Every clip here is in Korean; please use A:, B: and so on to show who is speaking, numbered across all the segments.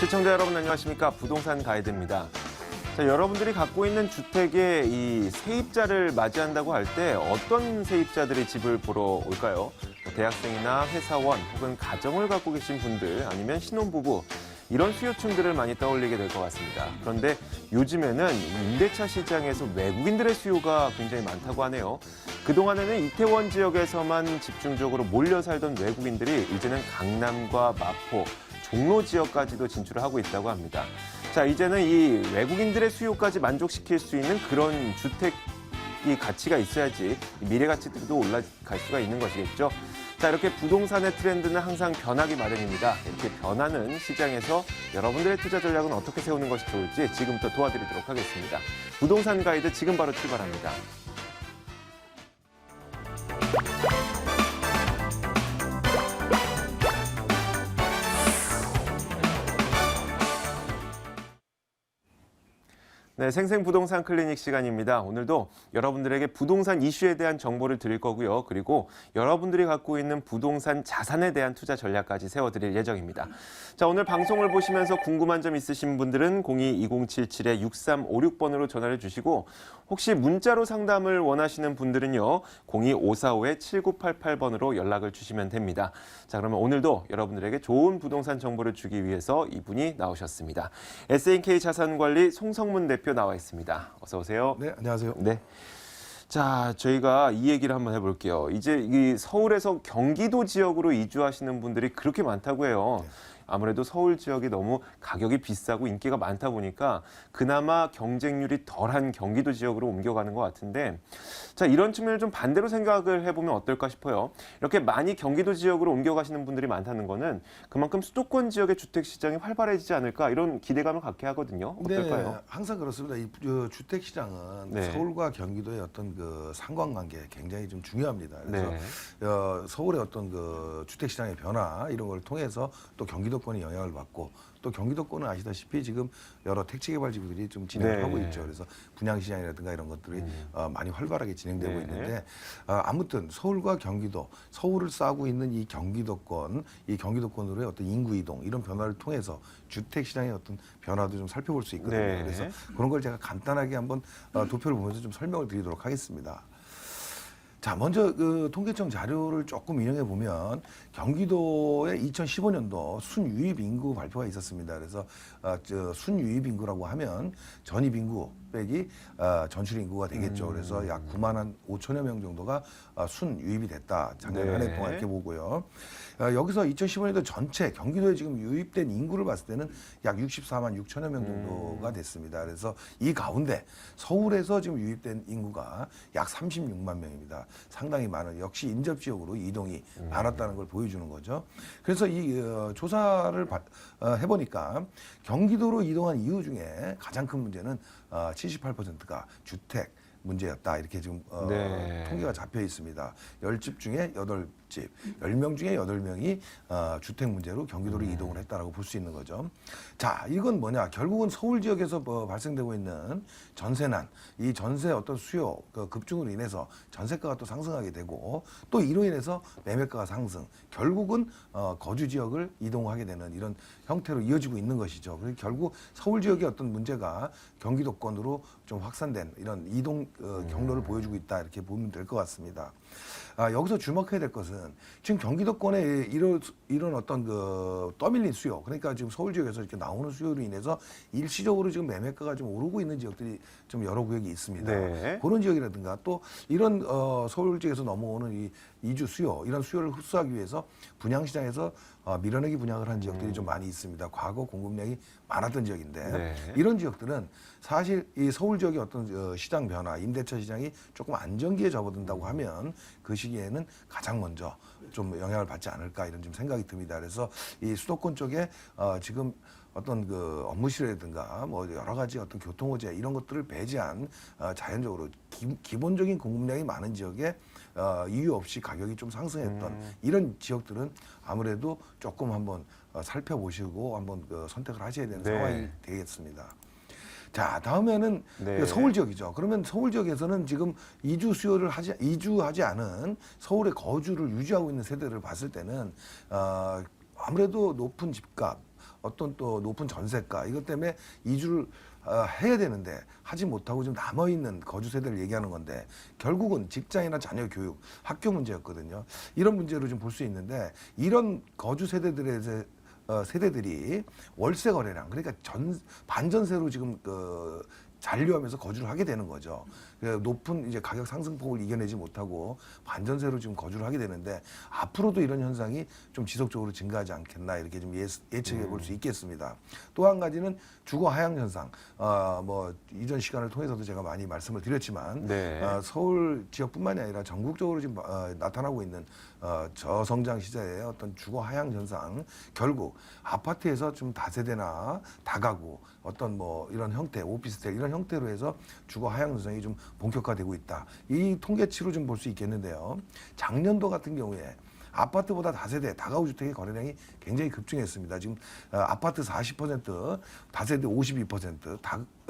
A: 시청자 여러분 안녕하십니까? 부동산 가이드입니다. 자, 여러분들이 갖고 있는 주택에 이 세입자를 맞이한다고 할 때 어떤 세입자들이 집을 보러 올까요? 대학생이나 회사원 혹은 가정을 갖고 계신 분들 아니면 신혼부부 이런 수요층들을 많이 떠올리게 될 것 같습니다. 그런데 요즘에는 임대차 시장에서 외국인들의 수요가 굉장히 많다고 하네요. 그동안에는 이태원 지역에서만 집중적으로 몰려 살던 외국인들이 이제는 강남과 마포, 종로 지역까지도 진출을 하고 있다고 합니다. 자, 이제는 이 외국인들의 수요까지 만족시킬 수 있는 그런 주택이 가치가 있어야지 미래 가치들도 올라갈 수가 있는 것이겠죠. 자, 이렇게 부동산의 트렌드는 항상 변하기 마련입니다. 이렇게 변하는 시장에서 여러분들의 투자 전략은 어떻게 세우는 것이 좋을지 지금부터 도와드리도록 하겠습니다. 부동산 가이드 지금 바로 출발합니다. 네, 생생부동산 클리닉 시간입니다. 오늘도 여러분들에게 부동산 이슈에 대한 정보를 드릴 거고요. 그리고 여러분들이 갖고 있는 부동산 자산에 대한 투자 전략까지 세워드릴 예정입니다. 자, 오늘 방송을 보시면서 궁금한 점 있으신 분들은 02-2077-6356번으로 전화를 주시고 혹시 문자로 상담을 원하시는 분들은요. 02-545-7988번으로 연락을 주시면 됩니다. 자, 그러면 오늘도 여러분들에게 좋은 부동산 정보를 주기 위해서 이분이 나오셨습니다. S&K 자산관리 송성문 대표 나와 있습니다. 어서 오세요.
B: 네, 안녕하세요.
A: 네. 자, 저희가 이 얘기를 한번 해볼게요. 이제 이 서울에서 경기도 지역으로 이주하시는 분들이 그렇게 많다고 해요.
B: 네.
A: 아무래도 서울 지역이 너무 가격이 비싸고 인기가 많다 보니까 그나마 경쟁률이 덜한 경기도 지역으로 옮겨가는 것 같은데 자, 이런 측면을 좀 반대로 생각을 해보면 어떨까 싶어요. 이렇게 많이 경기도 지역으로 옮겨가시는 분들이 많다는 거는 그만큼 수도권 지역의 주택 시장이 활발해지지 않을까 이런 기대감을 갖게 하거든요. 어떨까요?
B: 네, 항상 그렇습니다. 이 주택 시장은
A: 네.
B: 서울과 경기도의 어떤 그 상관관계 굉장히 좀 중요합니다. 그래서
A: 네.
B: 서울의 어떤 그 주택 시장의 변화 이런 걸 통해서 또 경기도권이 영향을 받고 또 경기도권은 아시다시피 지금 여러 택지 개발 지구들이 좀 진행을 하고 있죠. 그래서 분양 시장이라든가 이런 것들이 많이 활발하게 진행되고 있는데 아무튼 서울과 경기도, 서울을 싸고 있는 이 경기도권으로의 어떤 인구 이동 이런 변화를 통해서 주택 시장의 어떤 변화도 좀 살펴볼 수 있거든요.
A: 네.
B: 그래서 그런 걸 제가 간단하게 한번 도표를 보면서 좀 설명을 드리도록 하겠습니다. 자, 먼저 그 통계청 자료를 조금 인용해 보면 경기도의 2015년도 순유입 인구 발표가 있었습니다. 그래서 순유입 인구라고 하면 전입 인구 빼기 전출 인구가 되겠죠. 그래서 약 9만 5천여 명 정도가 순유입이 됐다. 작년 한 해 동안 이렇게 보고요. 여기서 2015년도 전체 경기도에 지금 유입된 인구를 봤을 때는 약 64만 6천여 명 정도가 됐습니다. 그래서 이 가운데 서울에서 지금 유입된 인구가 약 36만 명입니다. 상당히 많은 역시 인접 지역으로 이동이 많았다는 걸 보여주는 거죠. 그래서 이 조사를 해보니까 경기도로 이동한 이유 중에 가장 큰 문제는 78%가 주택 문제였다. 이렇게 지금
A: 네.
B: 통계가 잡혀 있습니다. 10집 중에 8집, 10명 중에 8명이 주택 문제로 경기도로 이동을 했다라고 볼 수 있는 거죠. 자, 이건 뭐냐? 결국은 서울 지역에서 발생되고 있는 전세난, 이 전세 어떤 수요 급증으로 인해서 전세가가 또 상승하게 되고 또 이로 인해서 매매가가 상승, 결국은 거주 지역을 이동하게 되는 이런 형태로 이어지고 있는 것이죠. 그래서 결국 서울 지역의 어떤 문제가 경기도권으로 좀 확산된 이런 이동 경로를 보여주고 있다 이렇게 보면 될 것 같습니다. 여기서 주목해야 될 것은 지금 경기도권에 이런 어떤 그 떠밀린 수요, 그러니까 지금 서울 지역에서 이렇게 나오는 수요로 인해서 일시적으로 지금 매매가가 좀 오르고 있는 지역들이 좀 여러 구역이 있습니다.
A: 네.
B: 그런 지역이라든가 또 이런 서울 지역에서 넘어오는 이 이주 수요, 이런 수요를 흡수하기 위해서 분양시장에서 밀어내기 분양을 한 지역들이 좀 많이 있습니다. 과거 공급량이 많았던 지역인데
A: 네.
B: 이런 지역들은 사실 이 서울 지역의 어떤 시장 변화, 임대차 시장이 조금 안정기에 접어든다고 하면 그 시기에는 가장 먼저 좀 영향을 받지 않을까 이런 좀 생각이 듭니다. 그래서 이 수도권 쪽에 지금 어떤 그 업무실이라든가 뭐 여러 가지 어떤 교통호재 이런 것들을 배제한 자연적으로 기본적인 공급량이 많은 지역에 이유 없이 가격이 좀 상승했던 이런 지역들은 아무래도 조금 한번 살펴보시고 한번 선택을 하셔야 되는
A: 네.
B: 상황이 되겠습니다. 자, 다음에는
A: 네.
B: 서울 지역이죠. 그러면 서울 지역에서는 지금 이주하지 않은 서울의 거주를 유지하고 있는 세대를 봤을 때는 아무래도 높은 집값, 어떤 또 높은 전세가 이것 때문에 이주를 해야 되는데 하지 못하고 좀 남아있는 거주 세대를 얘기하는 건데 결국은 직장이나 자녀 교육, 학교 문제였거든요. 이런 문제로 좀 볼 수 있는데 이런 거주 세대들의 세대들이 월세 거래량 그러니까 반전세로 지금 잔류하면서 거주를 하게 되는 거죠. 높은 이제 가격 상승폭을 이겨내지 못하고 반전세로 지금 거주를 하게 되는데 앞으로도 이런 현상이 좀 지속적으로 증가하지 않겠나 이렇게 좀 예측해 볼 수 있겠습니다. 또 한 가지는 주거 하향 현상. 뭐 이전 시간을 통해서도 제가 많이 말씀을 드렸지만
A: 네.
B: 서울 지역뿐만이 아니라 전국적으로 지금 나타나고 있는 저성장 시대의 어떤 주거 하향 현상, 결국 아파트에서 좀 다세대나 다가구 어떤 뭐 이런 형태, 오피스텔 이런 형태로 해서 주거 하향 현상이 좀 본격화되고 있다. 이 통계치로 좀 볼 수 있겠는데요. 작년도 같은 경우에 아파트보다 다세대, 다가구 주택의 거래량이 굉장히 급증했습니다. 지금 아파트 40%, 다세대 52%,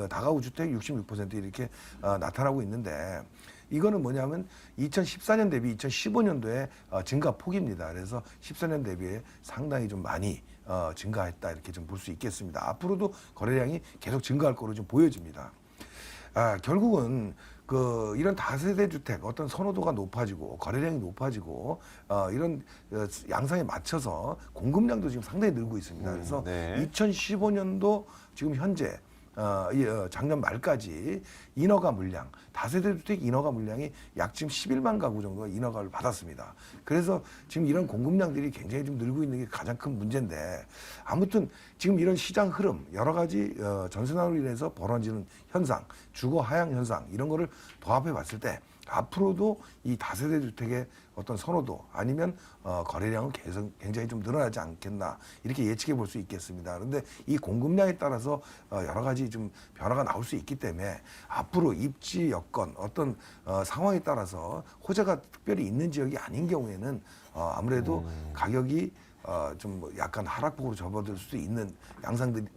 B: 다가구 주택 66% 이렇게 나타나고 있는데 이거는 뭐냐면 2014년 대비 2015년도에 증가폭입니다. 그래서 14년 대비에 상당히 좀 많이 증가했다 이렇게 좀 볼 수 있겠습니다. 앞으로도 거래량이 계속 증가할 거로 좀 보여집니다. 결국은 이런 다세대 주택 어떤 선호도가 높아지고 거래량이 높아지고 이런 양상에 맞춰서 공급량도 지금 상당히 늘고 있습니다. 그래서
A: 네.
B: 2015년도 지금 현재 작년 말까지 인허가 물량, 다세대 주택 인허가 물량이 약 지금 11만 가구 정도가 인허가를 받았습니다. 그래서 지금 이런 공급량들이 굉장히 좀 늘고 있는 게 가장 큰 문제인데 아무튼 지금 이런 시장 흐름, 여러 가지 전세난으로 인해서 벌어지는 현상, 주거 하향 현상 이런 거를 도합해 봤을 때 앞으로도 이 다세대 주택의 어떤 선호도 아니면 거래량은 계속 굉장히 좀 늘어나지 않겠나 이렇게 예측해 볼 수 있겠습니다. 그런데 이 공급량에 따라서 여러 가지 좀 변화가 나올 수 있기 때문에 앞으로 입지 여건 어떤 상황에 따라서 호재가 특별히 있는 지역이 아닌 경우에는 아무래도 가격이 좀 약간 하락폭으로 접어들 수도 있는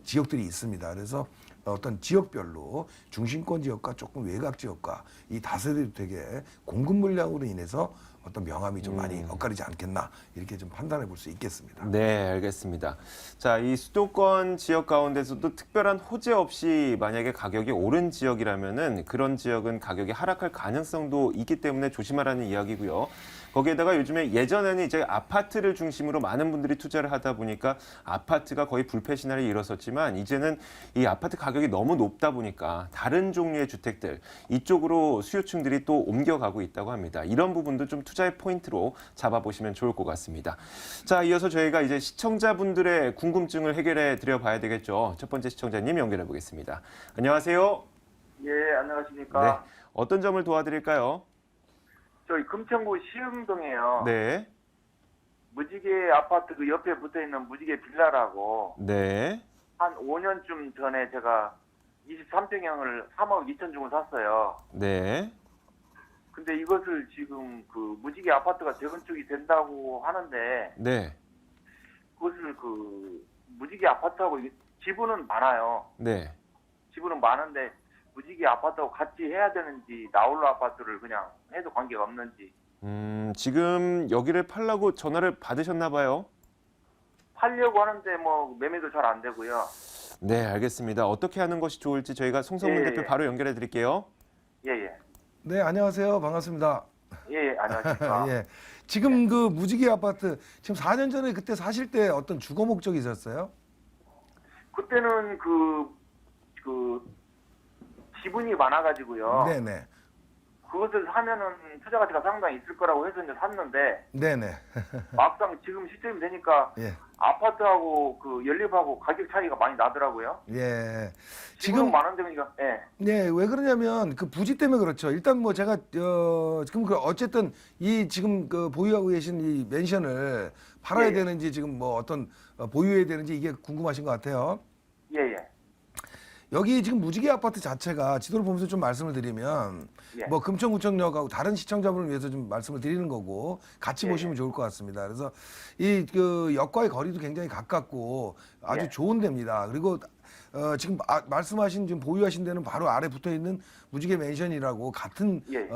B: 지역들이 있습니다. 그래서 어떤 지역별로 중심권 지역과 조금 외곽 지역과 이 다세대 주택의 공급 물량으로 인해서 어떤 명암이 좀 많이 엇갈리지 않겠나 이렇게 좀 판단해 볼 수 있겠습니다.
A: 네, 알겠습니다. 자, 이 수도권 지역 가운데서도 특별한 호재 없이 만약에 가격이 오른 지역이라면은 그런 지역은 가격이 하락할 가능성도 있기 때문에 조심하라는 이야기고요. 거기에다가 요즘에 예전에는 이제 아파트를 중심으로 많은 분들이 투자를 하다 보니까 아파트가 거의 불패 시나리오에 이뤘었지만 이제는 이 아파트 가격이 너무 높다 보니까 다른 종류의 주택들 이쪽으로 수요층들이 또 옮겨가고 있다고 합니다. 이런 부분도 좀 투자의 포인트로 잡아보시면 좋을 것 같습니다. 자, 이어서 저희가 이제 시청자분들의 궁금증을 해결해 드려 봐야 되겠죠. 첫 번째 시청자님 연결해 보겠습니다. 안녕하세요.
C: 예, 안녕하십니까.
A: 네, 어떤 점을 도와드릴까요?
C: 저희 금천구 시흥동에요.
A: 네,
C: 무지개 아파트 그 옆에 붙어 있는 무지개 빌라라고
A: 네,
C: 한 5년쯤 전에 제가 23평형을 3억 2천 주고 샀어요.
A: 네.
C: 근데 이것을 지금 그 무지개 아파트가 재건축이 된다고 하는데
A: 네,
C: 그것을 그 무지개 아파트하고 이게 지분은 많아요.
A: 네.
C: 지분은 많은데 무지개 아파트하고 같이 해야 되는지 나홀로 아파트를 그냥 해도 관계가 없는지.
A: 지금 여기를 팔라고 전화를 받으셨나 봐요.
C: 팔려고 하는데 뭐 매매도 잘 안 되고요.
A: 네, 알겠습니다. 어떻게 하는 것이 좋을지 저희가 송성문
C: 예,
A: 대표
C: 예.
A: 바로 연결해 드릴게요.
C: 예예.
B: 네, 안녕하세요. 반갑습니다.
C: 예, 안녕하십니까.
B: 예. 지금 그 무지개 아파트 지금 4년 전에 그때 사실 때 어떤 주거 목적이 있었어요?
C: 그때는 지분이 많아가지고요.
B: 네네.
C: 그것을 사면은 투자 가치가 상당히 있을 거라고 해서 이제 샀는데
B: 네네.
C: 막상 지금 시점이 되니까
B: 예.
C: 아파트하고 그 연립하고 가격 차이가 많이 나더라고요.
B: 예.
C: 지분은
B: 지금
C: 많은데 그러니까 예.
B: 네, 왜 그러냐면 그 부지 때문에 그렇죠. 일단 뭐 제가 지금 그 어쨌든 이 지금 그 보유하고 계신 이 맨션을 팔아야
C: 예.
B: 되는지 지금 뭐 어떤 보유해야 되는지 이게 궁금하신 것 같아요.
C: 예예.
B: 여기 지금 무지개 아파트 자체가 지도를 보면서 좀 말씀을 드리면
C: 예.
B: 뭐 금천구청역하고 다른 시청자분을 위해서 좀 말씀을 드리는 거고 같이
C: 예,
B: 보시면 좋을 것 같습니다. 그래서 이 그 역과의 거리도 굉장히 가깝고 아주
C: 예.
B: 좋은 데입니다. 그리고 지금 말씀하신 지금 보유하신 데는 바로 아래 붙어 있는 무지개 맨션이라고 같은
C: 예.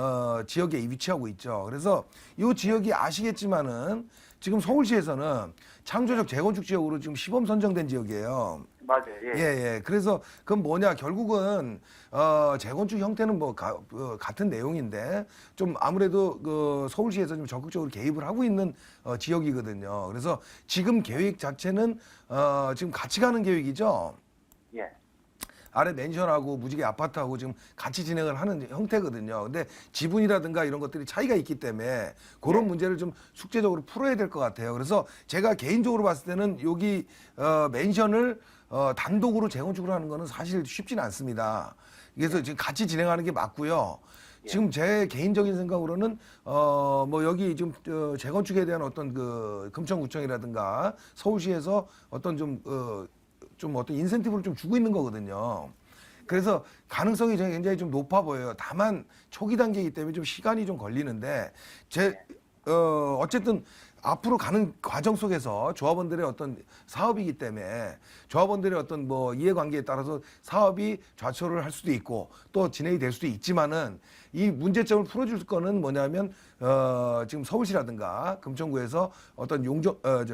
B: 지역에 위치하고 있죠. 그래서 이 지역이 아시겠지만은 지금 서울시에서는 창조적 재건축 지역으로 지금 시범 선정된 지역이에요.
C: 맞아요.
B: 예, 예. 그래서 그건 뭐냐, 결국은 재건축 형태는 뭐 같은 내용인데 좀 아무래도 그 서울시에서 좀 적극적으로 개입을 하고 있는 지역이거든요. 그래서 지금 계획 자체는 지금 같이 가는 계획이죠.
C: 예.
B: 아래 맨션하고 무지개 아파트하고 지금 같이 진행을 하는 형태거든요. 근데 지분이라든가 이런 것들이 차이가 있기 때문에 그런 문제를 좀 숙제적으로 풀어야 될 것 같아요. 그래서 제가 개인적으로 봤을 때는 여기 맨션을 단독으로 재건축을 하는 거는 사실 쉽지는 않습니다. 그래서 지금 같이 진행하는 게 맞고요. 지금 제 개인적인 생각으로는 뭐 여기 지금 재건축에 대한 어떤 그 금천구청이라든가 서울시에서 어떤 좀 어떤 인센티브를 좀 주고 있는 거거든요. 그래서 가능성이 저는 굉장히 좀 높아 보여요. 다만 초기 단계이기 때문에 좀 시간이 좀 걸리는데 어쨌든 앞으로 가는 과정 속에서 조합원들의 어떤 사업이기 때문에 조합원들의 어떤 뭐 이해관계에 따라서 사업이 좌초를 할 수도 있고 또 진행이 될 수도 있지만은 이 문제점을 풀어줄 거는 뭐냐면 지금 서울시라든가 금천구에서 어떤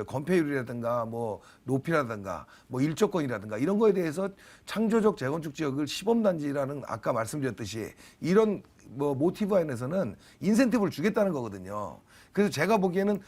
B: 건폐율이라든가 뭐 높이라든가 뭐 일조권이라든가 이런 거에 대해서 창조적 재건축 지역을 시범단지라는 아까 말씀드렸듯이 이런 뭐 모티브 안에서는 인센티브를 주겠다는 거거든요. 그래서 제가 보기에는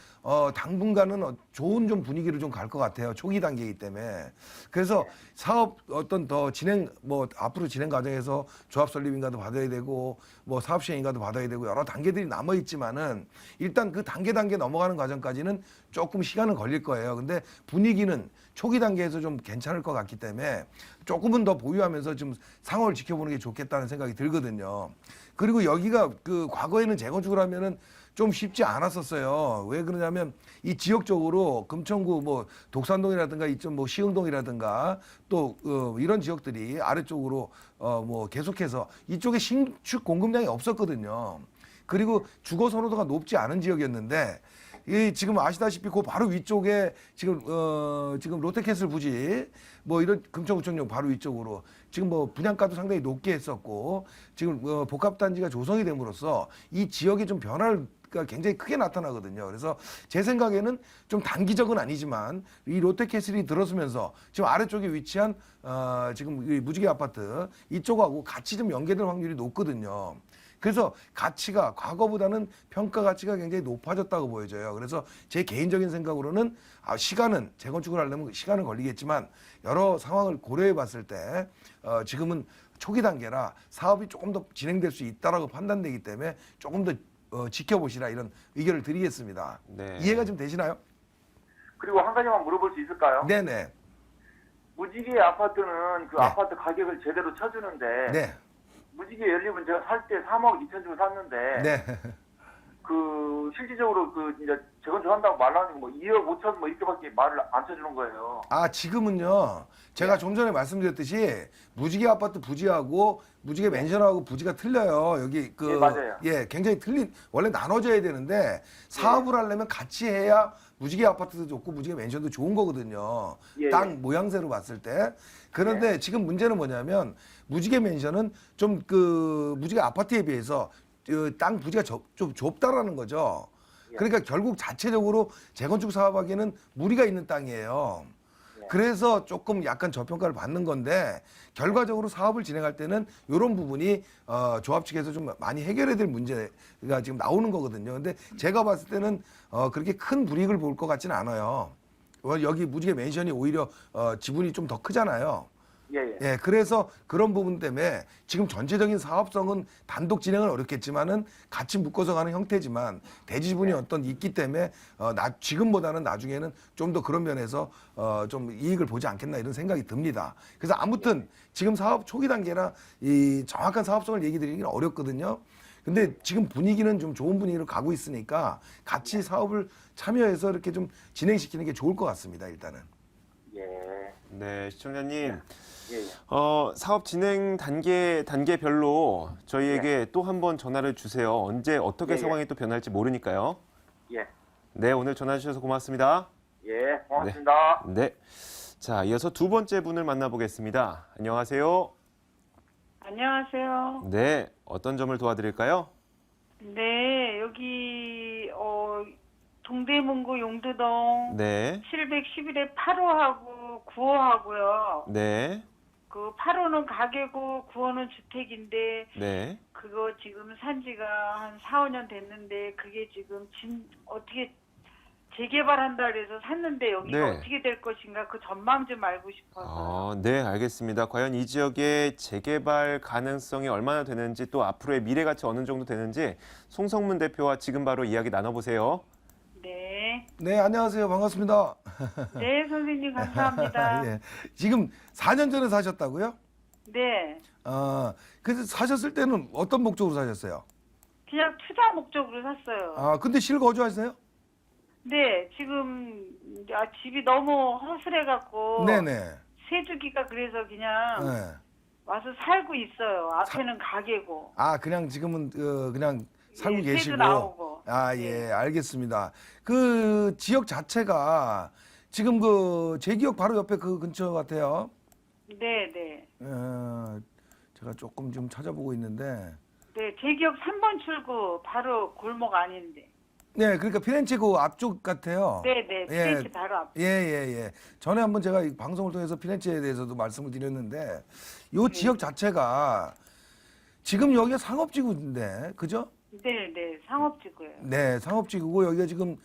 B: 당분간은 좋은 좀 분위기로 좀 갈 것 같아요. 초기 단계이기 때문에. 그래서 사업 어떤 더 진행 뭐 앞으로 진행 과정에서 조합 설립인가도 받아야 되고 뭐 사업 시행인가도 받아야 되고 여러 단계들이 남아 있지만은 일단 그 단계 넘어가는 과정까지는 조금 시간은 걸릴 거예요. 근데 분위기는 초기 단계에서 좀 괜찮을 것 같기 때문에 조금은 더 보유하면서 좀 상황을 지켜보는 게 좋겠다는 생각이 들거든요. 그리고 여기가 그 과거에는 재건축을 하면은 좀 쉽지 않았었어요. 왜 그러냐면 이 지역적으로 금천구 뭐 독산동이라든가 이쪽 뭐 시흥동이라든가 또 이런 지역들이 아래쪽으로 뭐 계속해서 이쪽에 신축 공급량이 없었거든요. 그리고 주거 선호도가 높지 않은 지역이었는데 이 지금 아시다시피 그 바로 위쪽에 지금 롯데캐슬 부지 뭐 이런 금천구청역 바로 위쪽으로 지금 뭐 분양가도 상당히 높게 했었고 지금 복합단지가 조성이 됨으로써 이 지역에 좀 변화를 가 굉장히 크게 나타나거든요. 그래서 제 생각에는 좀 단기적은 아니지만 이 롯데캐슬이 들어서면서 지금 아래쪽에 위치한 지금 이 무지개 아파트 이쪽하고 같이 좀 연계될 확률이 높거든요. 그래서 가치가 과거보다는 평가 가치가 굉장히 높아졌다고 보여져요. 그래서 제 개인적인 생각으로는 시간은 재건축을 하려면 시간은 걸리겠지만 여러 상황을 고려해 봤을 때 지금은 초기 단계라 사업이 조금 더 진행될 수 있다라고 판단되기 때문에 조금 더 지켜보시라 이런 의견을 드리겠습니다.
A: 네.
B: 이해가 좀 되시나요?
C: 그리고 한 가지만 물어볼 수 있을까요?
B: 네네.
C: 무지개 아파트는 그
B: 네.
C: 아파트 가격을 제대로 쳐주는데
B: 네.
C: 무지개 연립은 제가 살 때 3억 2천 주고 샀는데
B: 네.
C: 그 실질적으로 그 이제 재건축한다고 말하는 뭐 2억 5천 뭐 이렇게밖에 말을 안 쳐주는 거예요.
B: 지금은요. 제가 좀 전에 말씀드렸듯이 무지개 아파트 부지하고 무지개 맨션하고 부지가 틀려요. 여기
C: 예, 맞아요.
B: 굉장히 틀린 원래 나눠져야 되는데 사업을 하려면 같이 해야 무지개 아파트도 좋고 무지개 맨션도 좋은 거거든요.
C: 예,
B: 땅 모양새로 봤을 때. 그런데 지금 문제는 뭐냐면 무지개 맨션은 좀 그 무지개 아파트에 비해서 땅 부지가 좀 좁다라는 거죠. 그러니까 결국 자체적으로 재건축 사업하기에는 무리가 있는 땅이에요. 그래서 조금 약간 저평가를 받는 건데 결과적으로 사업을 진행할 때는 이런 부분이 조합 측에서 좀 많이 해결해야 될 문제가 지금 나오는 거거든요. 근데 제가 봤을 때는 그렇게 큰 불이익을 볼 것 같지는 않아요. 여기 무지개 맨션이 오히려 지분이 좀 더 크잖아요.
C: 예.
B: 그래서 그런 부분 때문에 지금 전체적인 사업성은 단독 진행은 어렵겠지만은 같이 묶어서 가는 형태지만 대지분이 어떤 있기 때문에 지금보다는 나중에는 좀 더 그런 면에서 좀 이익을 보지 않겠나 이런 생각이 듭니다. 그래서 아무튼 지금 사업 초기 단계라 이 정확한 사업성을 얘기 드리기는 어렵거든요. 근데 지금 분위기는 좀 좋은 분위기로 가고 있으니까 같이 사업을 참여해서 이렇게 좀 진행시키는 게 좋을 것 같습니다. 일단은.
C: 예.
A: 네, 시청자님.
C: 예.
A: 사업 진행 단계별로 저희에게 또 한 번 전화를 주세요. 언제 어떻게
C: 예.
A: 상황이 또 변할지 모르니까요.
C: 예.
A: 네, 오늘 전화 주셔서 고맙습니다.
C: 예. 고맙습니다.
A: 네. 자, 이어서 두 번째 분을 만나보겠습니다. 안녕하세요.
D: 안녕하세요.
A: 네, 어떤 점을 도와드릴까요?
D: 네, 여기 동대문구 용두동
A: 네.
D: 711에 8호하고 9호하고요.
A: 네.
D: 그 8호는 가게고 9호는 주택인데
A: 네.
D: 그거 지금 산 지가 한 4, 5년 됐는데 그게 지금 어떻게 재개발한다 그래서 샀는데 여기가
A: 네.
D: 어떻게 될 것인가 그 전망 좀 알고 싶어서.
A: 네, 알겠습니다. 과연 이 지역의 재개발 가능성이 얼마나 되는지 또 앞으로의 미래 가치 어느 정도 되는지 송성문 대표와 지금 바로 이야기 나눠보세요.
D: 네.
B: 네, 안녕하세요. 반갑습니다.
D: 네, 선생님 감사합니다.
B: 예. 지금 4년 전에 사셨다고요?
D: 네.
B: 그래서 사셨을 때는 어떤 목적으로 사셨어요?
D: 그냥 투자 목적으로 샀어요.
B: 근데 실거주하세요?
D: 네, 지금 집이 너무 허술해갖고
B: 네네.
D: 세주기가 그래서 그냥
B: 네.
D: 와서 살고 있어요. 앞에는 가게고.
B: 그냥 지금은 그냥 살고
D: 예,
B: 계시고.
D: 새도 나오고.
B: 예, 알겠습니다. 그 지역 자체가 지금 그 제 기억 바로 옆에 그 근처 같아요.
D: 네, 네.
B: 제가 조금 좀 찾아보고 있는데.
D: 네, 제 기억 3번 출구 바로 골목 아닌데.
B: 네, 그러니까 피렌체 그 앞쪽 같아요.
D: 네, 네. 피렌체
B: 예.
D: 바로 앞.
B: 예. 전에 한번 제가 이 방송을 통해서 피렌체에 대해서도 말씀을 드렸는데 요 지역 자체가 지금 여기가 상업지구인데, 그죠?
D: 네, 네. 상업지구예요.
B: 네, 상업지구고 여기가 지금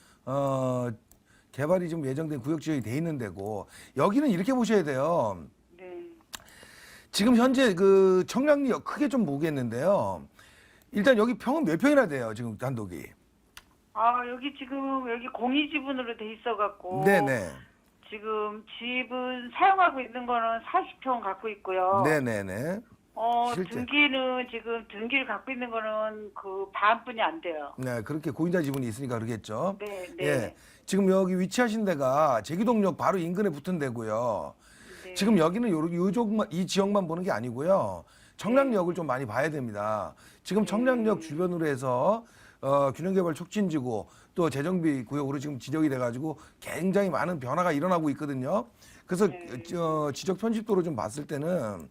B: 개발이 좀 예정된 구역 지역이 돼 있는 데고 여기는 이렇게 보셔야 돼요.
D: 네.
B: 지금 현재 그 청량리역 크게 좀 보겠는데요. 일단 여기 평은 몇 평이나 돼요, 지금 단독이?
D: 여기 지금 여기 공유 지분으로 돼 있어갖고.
B: 네네.
D: 지금 집은 사용하고 있는 거는 40평 갖고 있고요.
B: 네네네. 실제.
D: 등기를 갖고 있는 거는 그 반뿐이 안 돼요.
B: 네, 그렇게 고인자 지분이 있으니까 그러겠죠.
D: 네, 네.
B: 예. 지금 여기 위치하신 데가 제기동역 바로 인근에 붙은 데고요.
D: 네.
B: 지금 여기는 이 지역만 보는 게 아니고요. 청량역을 좀 많이 봐야 됩니다. 지금 청량역 주변으로 해서 균형개발 촉진지구 또 재정비 구역으로 지금 지정이 돼가지고 굉장히 많은 변화가 일어나고 있거든요. 그래서 지적 편집도로 좀 봤을 때는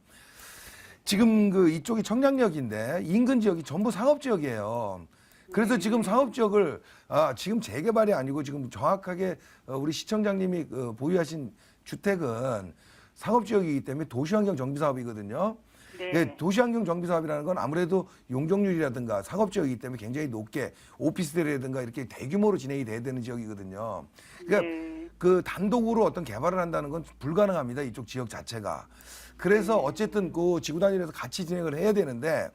B: 지금 그 이쪽이 청량역인데 인근 지역이 전부 상업지역이에요. 그래서 지금 상업지역을 지금 재개발이 아니고 지금 정확하게 우리 시청장님이 보유하신 주택은 상업지역이기 때문에 도시환경 정비 사업이거든요.
D: 네.
B: 예, 도시환경 정비 사업이라는 건 아무래도 용적률이라든가 상업지역이기 때문에 굉장히 높게 오피스텔이라든가 이렇게 대규모로 진행이 돼야 되는 지역이거든요. 그러니까
D: 네.
B: 그 단독으로 어떤 개발을 한다는 건 불가능합니다. 이쪽 지역 자체가. 그래서 어쨌든 그 지구 단위에서 같이 진행을 해야 되는데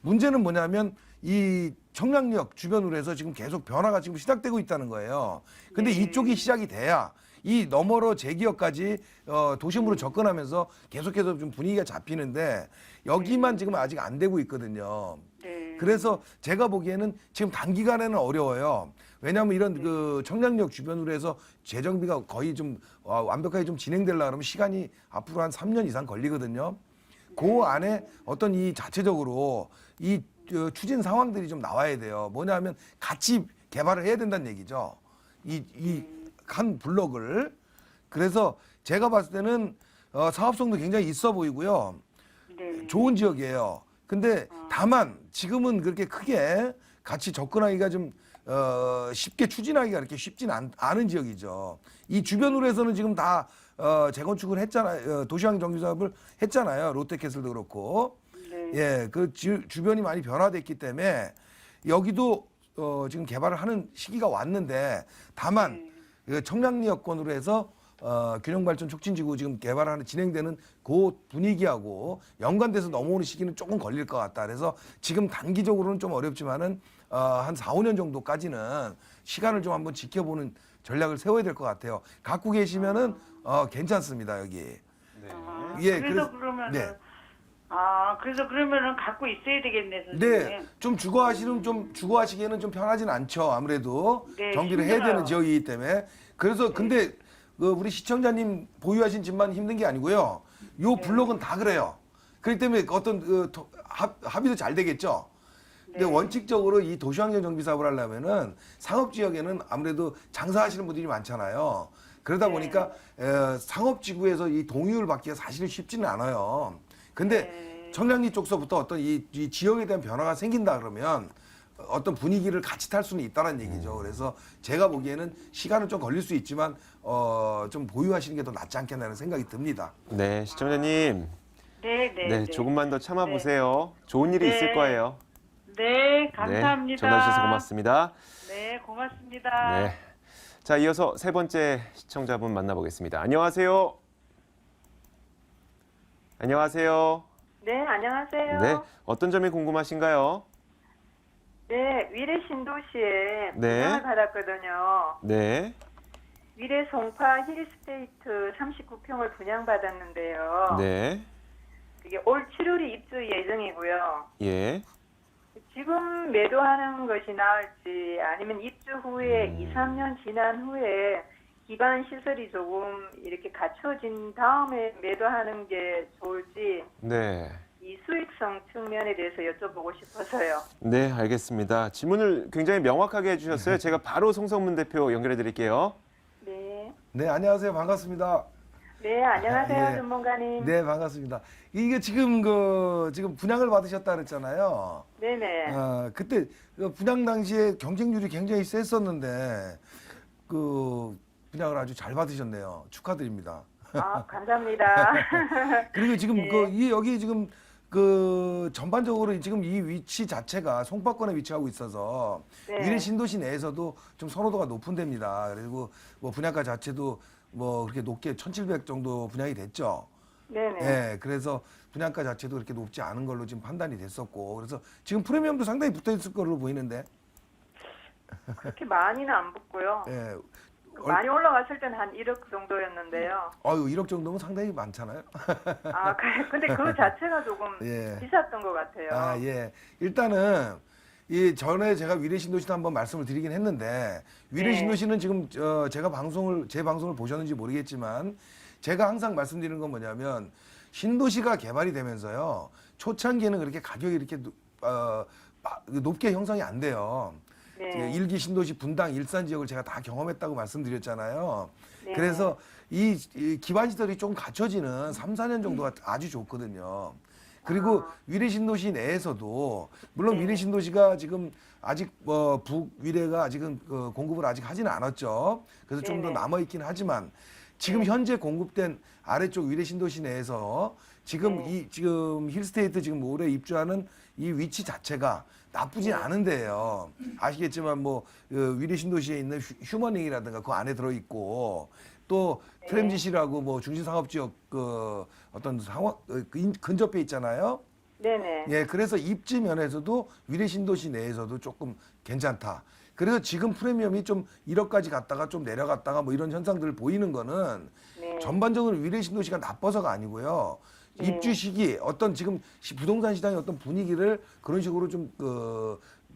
B: 문제는 뭐냐면 이 청량역 주변으로 해서 지금 계속 변화가 지금 시작되고 있다는 거예요. 근데 이쪽이 시작이 돼야 이 너머로 재기역까지 도심으로 접근하면서 계속해서 좀 분위기가 잡히는데 여기만 지금 아직 안 되고 있거든요.
D: 네.
B: 그래서 제가 보기에는 지금 단기간에는 어려워요. 왜냐하면 이런 그 청량역 주변으로 해서 재정비가 거의 좀 완벽하게 좀 진행되려고 하면 시간이 앞으로 한 3년 이상 걸리거든요. 그 안에 어떤 이 자체적으로 이 추진 상황들이 좀 나와야 돼요. 뭐냐면 같이 개발을 해야 된다는 얘기죠. 이 한 블록을. 그래서 제가 봤을 때는 사업성도 굉장히 있어 보이고요.
D: 네.
B: 좋은 지역이에요. 근데 다만 지금은 그렇게 크게 같이 접근하기가 좀 쉽게 추진하기가 그렇게 쉽진 않은 지역이죠. 이 주변으로 해서는 지금 다 재건축을 했잖아요. 도시환경 정비 사업을 했잖아요. 롯데캐슬도 그렇고.
D: 네.
B: 예, 그 주변이 많이 변화됐기 때문에 여기도 지금 개발을 하는 시기가 왔는데 다만 그 청량리역권으로 해서 균형발전 촉진지구 지금 개발하는 진행되는 그 분위기하고 연관돼서 넘어오는 시기는 조금 걸릴 것 같다. 그래서 지금 단기적으로는 좀 어렵지만은 한 4, 5년 정도까지는 시간을 좀 한번 지켜보는 전략을 세워야 될 것 같아요. 갖고 계시면은 괜찮습니다, 여기.
A: 네.
B: 예,
D: 그래서 그러면은
B: 네.
D: 그래서 그러면은 갖고 있어야 되겠네, 선생님.
B: 네, 좀 주거하시기에는 좀 편하진 않죠. 아무래도
D: 네,
B: 정비를 해야
D: 힘들어요.
B: 되는 지역이기 때문에. 그래서 근데 우리 시청자님 보유하신 집만 힘든 게 아니고요. 요 블록은 다 그래요. 그렇기 때문에 어떤 합의도 잘 되겠죠. 근데 원칙적으로 이 도시환경 정비 사업을 하려면은 상업 지역에는 아무래도 장사하시는 분들이 많잖아요. 그러다 보니까 상업지구에서 이 동의를 받기가 사실은 쉽지는 않아요. 근데 청량리 쪽서부터 어떤 이 지역에 대한 변화가 생긴다 그러면 어떤 분위기를 같이 탈 수는 있다는 얘기죠. 그래서 제가 보기에는 시간은 좀 걸릴 수 있지만 좀 보유하시는 게 더 낫지 않겠나는 생각이 듭니다.
A: 네, 시청자님.
D: 네, 네,
A: 네, 조금만 더 참아보세요. 좋은 일이
D: 네.
A: 있을 거예요.
D: 네, 감사합니다.
A: 네, 전화 주셔서 고맙습니다.
D: 네, 고맙습니다.
A: 네. 자, 이어서 세 번째 시청자분 만나보겠습니다. 안녕하세요. 안녕하세요.
E: 네, 안녕하세요.
A: 네, 어떤 점이 궁금하신가요?
E: 네, 위례 신도시에
A: 네.
E: 분양을 받았거든요.
A: 네,
E: 위례 송파 힐스테이트 39평을 분양받았는데요.
A: 네,
E: 그게 올 7월에 입주 예정이고요.
A: 예,
E: 지금 매도하는 것이 나을지 아니면 입주 후에 2, 3년 지난 후에 기반 시설이 조금 이렇게 갖춰진 다음에 매도하는 게 좋을지
A: 네.
E: 이 수익성 측면에 대해서 여쭤보고 싶어서요.
A: 네, 알겠습니다. 질문을 굉장히 명확하게 해주셨어요. 제가 바로 송성문 대표 연결해 드릴게요.
E: 네.
B: 네, 안녕하세요. 반갑습니다.
E: 네, 안녕하세요,
B: 예.
E: 전문가님.
B: 네, 반갑습니다. 이게 지금 지금 분양을 받으셨다 그랬잖아요.
E: 네네.
B: 그때 그 분양 당시에 경쟁률이 굉장히 셌었는데 분양을 아주 잘 받으셨네요. 축하드립니다.
E: 아, 감사합니다.
B: 그리고 지금
E: 예.
B: 여기 지금 전반적으로 지금 이 위치 자체가 송파권에 위치하고 있어서
E: 네.
B: 위례 신도시 내에서도 좀 선호도가 높은 데입니다. 그리고 뭐 분양가 자체도 뭐 그렇게 높게 1,700 정도 분양이 됐죠.
E: 네네.
B: 네, 그래서 분양가 자체도 그렇게 높지 않은 걸로 지금 판단이 됐었고, 그래서 지금 프리미엄도 상당히 붙어 있을 걸로 보이는데,
E: 그렇게 많이는 안 붙고요.
B: 예,
E: 많이 올라갔을 때는 한 1억 정도였는데요.
B: 1억 정도면 상당히 많잖아요.
E: 아, 근데 그 자체가 조금
B: 예.
E: 비쌌던 것 같아요.
B: 아, 예. 일단은 이 전에 제가 위례 신도시도 한번 말씀을 드리긴 했는데 위례
E: 네.
B: 신도시는 지금 제 방송을 보셨는지 모르겠지만 제가 항상 말씀드리는 건 뭐냐면 신도시가 개발이 되면서요 초창기에는 그렇게 가격이 이렇게 높게 형성이 안 돼요.
E: 네.
B: 일기 신도시 분당 일산 지역을 제가 다 경험했다고 말씀드렸잖아요.
E: 네.
B: 그래서 이 기반 시설이 좀 갖춰지는 3, 4년 정도가 아주 좋거든요. 그리고 위례 신도시 내에서도 물론
E: 네.
B: 위례 신도시가 지금 아직 북위례가 아직은 공급을 아직 하지는 않았죠. 그래서 좀 더
E: 네네.
B: 남아 있긴 하지만 지금
E: 네.
B: 현재 공급된 아래쪽 위례 신도시 내에서 지금
E: 네.
B: 지금 힐스테이트 지금 올해 입주하는 이 위치 자체가 나쁘지 않은데요. 아시겠지만 위례 신도시에 있는 휴머닝이라든가 그 안에 들어 있고 또 프렘지시라고 중심상업지역 어떤 상황 근접해 있잖아요.
E: 네네.
B: 예, 그래서 입지 면에서도 위례 신도시 내에서도 조금 괜찮다. 그래서 지금 프리미엄이 좀 1억까지 갔다가 좀 내려갔다가 이런 현상들을 보이는 거는
E: 네.
B: 전반적으로 위례 신도시가 나빠서가 아니고요.
E: 네.
B: 입주 시기 어떤 지금 부동산 시장의 어떤 분위기를 그런 식으로 좀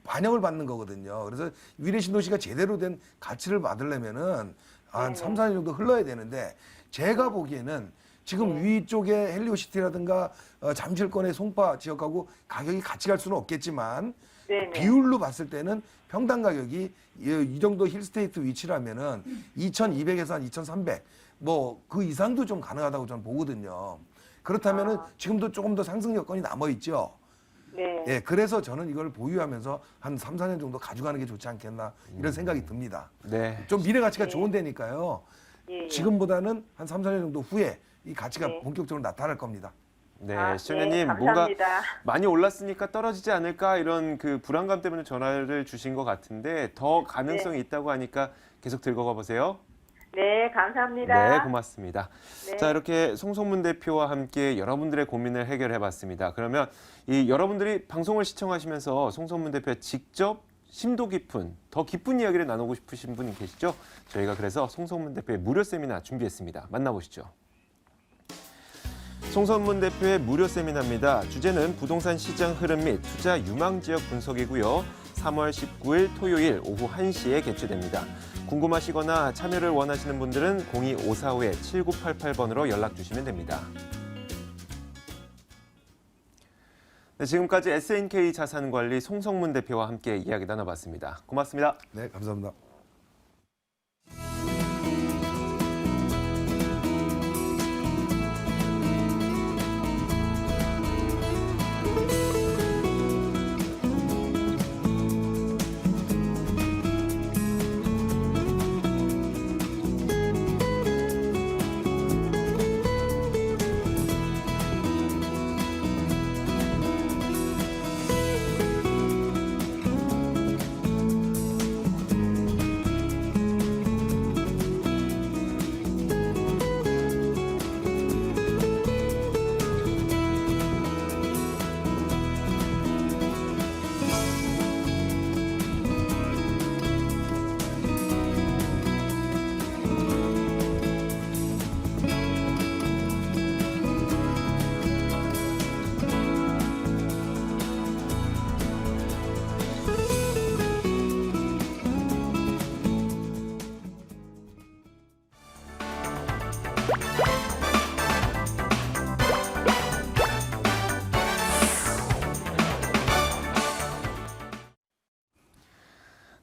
B: 반영을 받는 거거든요. 그래서 위례 신도시가 제대로 된 가치를 받으려면은 한
E: 네네.
B: 3, 4년 정도 흘러야 되는데 제가 보기에는 지금 위쪽에 헬리오시티라든가 잠실권의 송파 지역하고 가격이 같이 갈 수는 없겠지만
E: 네네.
B: 비율로 봤을 때는 평당 가격이 이 정도 힐스테이트 위치라면은 2,200에서 한 2,300 그 이상도 좀 가능하다고 저는 보거든요. 그렇다면은 지금도 조금 더 상승 여건이 남아 있죠.
E: 네.
B: 예, 그래서 저는 이걸 보유하면서 한 3, 4년 정도 가져가는 게 좋지 않겠나 이런 생각이 듭니다.
A: 네.
B: 좀 미래 가치가 좋은 데니까요.
E: 예, 예.
B: 지금보다는 한 3, 4년 정도 후에 이 가치가
E: 네.
B: 본격적으로 나타날 겁니다.
A: 네,
E: 아,
A: 시청자님
E: 네,
A: 뭔가
E: 감사합니다.
A: 많이 올랐으니까 떨어지지 않을까 이런 그 불안감 때문에 전화를 주신 것 같은데 더 가능성이 있다고 하니까 계속 들고 가보세요.
E: 네, 감사합니다.
A: 네, 고맙습니다.
E: 네.
A: 자, 이렇게 송성문 대표와 함께 여러분들의 고민을 해결해봤습니다. 그러면 여러분들이 방송을 시청하시면서 송성문 대표 직접 심도 깊은, 더 깊은 이야기를 나누고 싶으신 분이 계시죠? 저희가 그래서 송성문 대표의 무료 세미나 준비했습니다. 만나보시죠. 송성문 대표의 무료 세미나입니다. 주제는 부동산 시장 흐름 및 투자 유망 지역 분석이고요. 3월 19일 토요일 오후 1시에 개최됩니다. 궁금하시거나 참여를 원하시는 분들은 02-545-7988번으로 연락 주시면 됩니다. 네, 지금까지 SNK 자산관리 송성문 대표와 함께 이야기 나눠봤습니다. 고맙습니다.
B: 네, 감사합니다.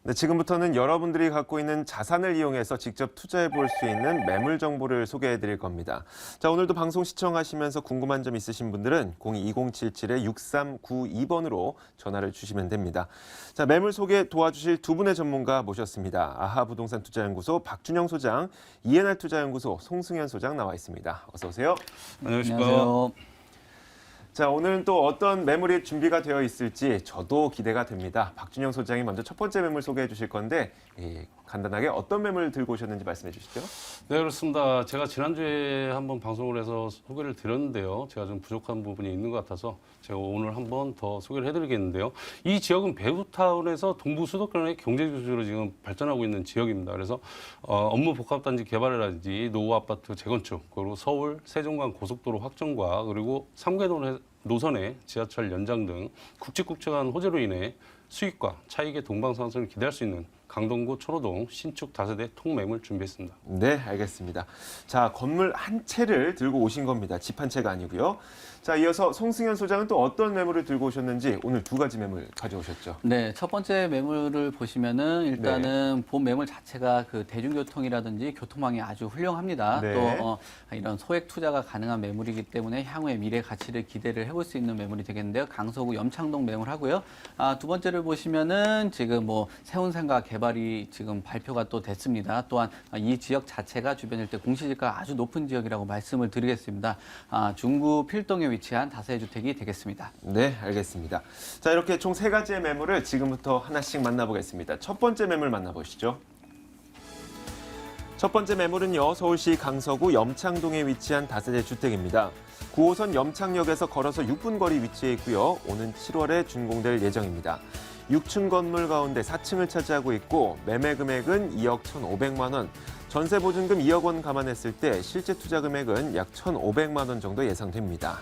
A: 네, 지금부터는 여러분들이 갖고 있는 자산을 이용해서 직접 투자해 볼 수 있는 매물 정보를 소개해 드릴 겁니다. 자, 오늘도 방송 시청하시면서 궁금한 점 있으신 분들은 02-2077-6392번으로 전화를 주시면 됩니다. 자, 매물 소개 도와주실 두 분의 전문가 모셨습니다. 아하 부동산 투자연구소 박준영 소장, ENR 투자연구소 송승현 소장 나와 있습니다. 어서 오세요.
F: 안녕하십니까.
A: 자, 오늘은 또 어떤 매물이 준비가 되어 있을지 저도 기대가 됩니다. 박준영 소장이 먼저 첫 번째 매물 소개해 주실 건데 간단하게 어떤 매물 들고 오셨는지 말씀해 주시죠.
F: 네, 그렇습니다. 제가 지난주에 한번 방송을 해서 소개를 드렸는데요. 제가 좀 부족한 부분이 있는 것 같아서 제가 오늘 한번 더 소개를 해드리겠는데요. 이 지역은 배후타운에서 동부 수도권의 경제주주로 지금 발전하고 있는 지역입니다. 그래서 업무 복합단지 개발이라든지 노후 아파트 재건축, 그리고 서울 세종간 고속도로 확정과 그리고 3개 노선의 지하철 연장 등 굵직굵직한 호재로 인해 수익과 차익의 동방상승을 기대할 수 있는 강동구 초로동 신축 다세대 통매물 준비했습니다.
A: 네, 알겠습니다. 자, 건물 한 채를 들고 오신 겁니다. 집 한 채가 아니고요. 자, 이어서 송승현 소장은 또 어떤 매물을 들고 오셨는지 오늘 두 가지 매물 가져오셨죠.
G: 네, 첫 번째 매물을 보시면은 일단은 본 매물 자체가 그 대중교통이라든지 교통망이 아주 훌륭합니다.
A: 네.
G: 또 이런 소액 투자가 가능한 매물이기 때문에 향후의 미래 가치를 기대를 해볼 수 있는 매물이 되겠는데요. 강서구 염창동 매물하고요. 두 번째를 보시면은 지금 뭐 세운상가 개발이 지금 발표가 또 됐습니다. 또한 이 지역 자체가 주변 일대 공시지가가 아주 높은 지역이라고 말씀을 드리겠습니다. 중구 필동에 위치한 다세대 주택이 되겠습니다.
A: 네, 알겠습니다. 자, 이렇게 총 세 가지의 매물을 지금부터 하나씩 만나보겠습니다. 첫 번째 매물 만나보시죠. 첫 번째 매물은요, 서울시 강서구 염창동에 위치한 다세대 주택입니다. 9호선 염창역에서 걸어서 6분 거리 위치해 있고요. 오는 7월에 준공될 예정입니다. 6층 건물 가운데 4층을 차지하고 있고 매매 금액은 2억 1,500만 원, 전세 보증금 2억 원 감안했을 때 실제 투자 금액은 약 1,500만 원 정도 예상됩니다.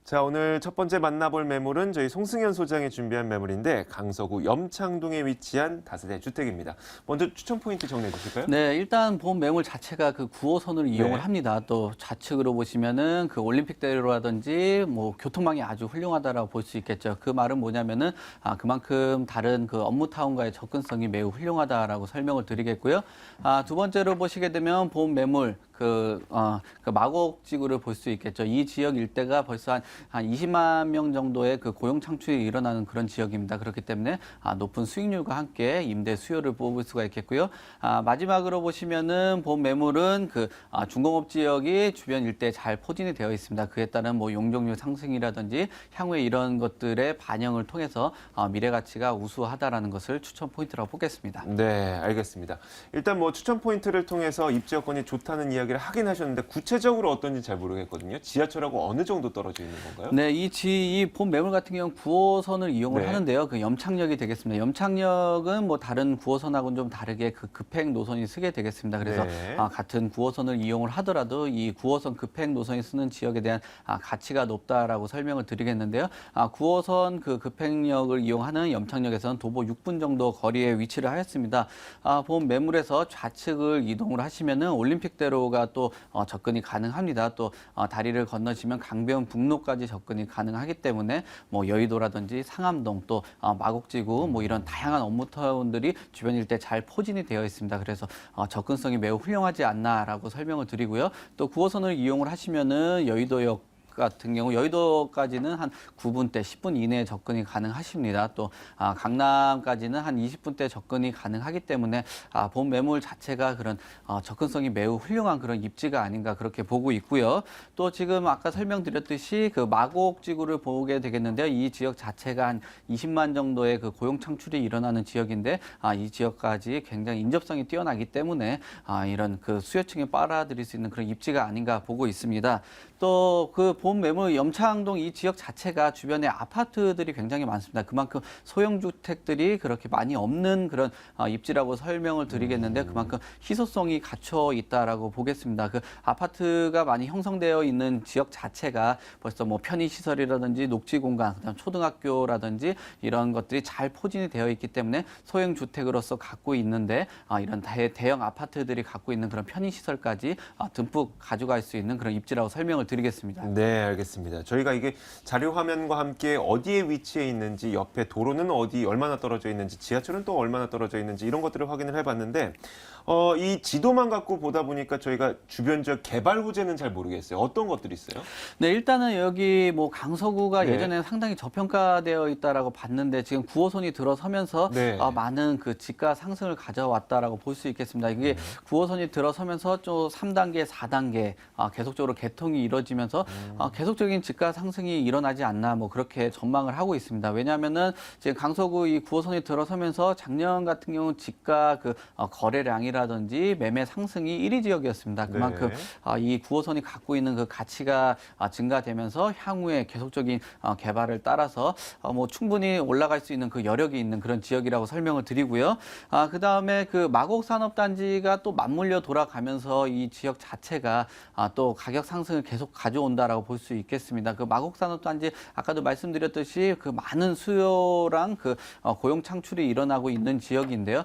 A: 자, 오늘 첫 번째 만나볼 매물은 저희 송승현 소장이 준비한 매물인데 강서구 염창동에 위치한 다세대 주택입니다. 먼저 추천 포인트 정리해 주실까요?
G: 네, 일단 본 매물 자체가 그 9호선을 이용을 합니다. 또 좌측으로 보시면은 그 올림픽대로라든지 뭐 교통망이 아주 훌륭하다라고 볼 수 있겠죠. 그 말은 뭐냐면은 그만큼 다른 그 업무타운과의 접근성이 매우 훌륭하다라고 설명을 드리겠고요. 두 번째로 보시게 되면 본 매물 그 마곡지구를 볼 수 있겠죠. 이 지역 일대가 벌써 한 20만 명 정도의 그 고용 창출이 일어나는 그런 지역입니다. 그렇기 때문에 높은 수익률과 함께 임대 수요를 뽑을 수가 있겠고요. 마지막으로 보시면은 본 매물은 그 중공업 지역이 주변 일대에 잘 포진이 되어 있습니다. 그에 따른 뭐 용적률 상승이라든지 향후에 이런 것들의 반영을 통해서 미래 가치가 우수하다라는 것을 추천 포인트라고 보겠습니다.
A: 네, 알겠습니다. 일단 뭐 추천 포인트를 통해서 입지 여건이 좋다는 이야기를 하긴 하셨는데 구체적으로 어떤지 잘 모르겠거든요. 지하철하고 어느 정도 떨어져 있는 건가요?
G: 네, 이 본 매물 같은 경우는 9호선을 이용을
A: 네.
G: 하는데요. 그 염창역이 되겠습니다. 염창역은 뭐 다른 9호선하고는 좀 다르게 그 급행 노선이 쓰게 되겠습니다. 그래서
A: 네.
G: 같은 9호선을 이용을 하더라도 이 9호선 급행 노선이 쓰는 지역에 대한 가치가 높다라고 설명을 드리겠는데요. 9호선 그 급행역을 이용하는 염창역에서는 도보 6분 정도 거리에 위치를 하였습니다. 본 매물에서 좌측을 이동을 하시면은 올림픽대로가 또 접근이 가능합니다. 또 다리를 건너시면 강변 북로까지 접근이 가능하기 때문에 뭐 여의도라든지 상암동 또 마곡지구 뭐 이런 다양한 업무타운들이 주변 일대 잘 포진이 되어 있습니다. 그래서 접근성이 매우 훌륭하지 않나라고 설명을 드리고요. 또 9호선을 이용을 하시면은 여의도역 같은 경우 여의도까지는 한 9분대, 10분 이내에 접근이 가능하십니다. 또 강남까지는 한 20분대 접근이 가능하기 때문에 본 매물 자체가 그런 접근성이 매우 훌륭한 그런 입지가 아닌가 그렇게 보고 있고요. 또 지금 아까 설명드렸듯이 그 마곡지구를 보게 되겠는데요. 이 지역 자체가 한 20만 정도의 그 고용 창출이 일어나는 지역인데 이 지역까지 굉장히 인접성이 뛰어나기 때문에 이런 그 수요층에 빨아들일 수 있는 그런 입지가 아닌가 보고 있습니다. 또 그 본 매물 염창동 이 지역 자체가 주변에 아파트들이 굉장히 많습니다. 그만큼 소형 주택들이 그렇게 많이 없는 그런 입지라고 설명을 드리겠는데 그만큼 희소성이 갖춰 있다라고 보겠습니다. 그 아파트가 많이 형성되어 있는 지역 자체가 벌써 뭐 편의시설이라든지 녹지 공간, 그다음 초등학교라든지 이런 것들이 잘 포진이 되어 있기 때문에 소형 주택으로서 갖고 있는데 이런 대형 아파트들이 갖고 있는 그런 편의시설까지 듬뿍 가져갈 수 있는 그런 입지라고 설명을 드리겠습니다.
A: 네, 알겠습니다. 저희가 이게 자료 화면과 함께 어디에 위치해 있는지, 옆에 도로는 어디 얼마나 떨어져 있는지, 지하철은 또 얼마나 떨어져 있는지 이런 것들을 확인을 해봤는데 이 지도만 갖고 보다 보니까 저희가 주변 지역 개발 호재는 잘 모르겠어요. 어떤 것들이 있어요?
G: 네, 일단은 여기 뭐 강서구가
A: 네.
G: 예전에는 상당히 저평가되어 있다라고 봤는데 지금 9호선이 들어서면서
A: 네.
G: 많은 그 지가 상승을 가져왔다라고 볼 수 있겠습니다. 이게 9호선이 들어서면서 좀 3단계, 4단계 계속적으로 개통이 이루어지면서 계속적인 지가 상승이 일어나지 않나 뭐 그렇게 전망을 하고 있습니다. 왜냐하면은 지금 강서구 이 9호선이 들어서면서 작년 같은 경우 지가 그 거래량이라든지 매매 상승이 1위 지역이었습니다. 그만큼
A: 네.
G: 이 9호선이 갖고 있는 그 가치가 증가되면서 향후에 계속적인 개발을 따라서 뭐 충분히 올라갈 수 있는 그 여력이 있는 그런 지역이라고 설명을 드리고요. 그 다음에 그 마곡산업단지가 또 맞물려 돌아가면서 이 지역 자체가 또 가격 상승을 계속 가져온다라고 볼 수 있겠습니다. 그 마곡산업단지 아까도 말씀드렸듯이 그 많은 수요랑 그 고용 창출이 일어나고 있는 지역인데요.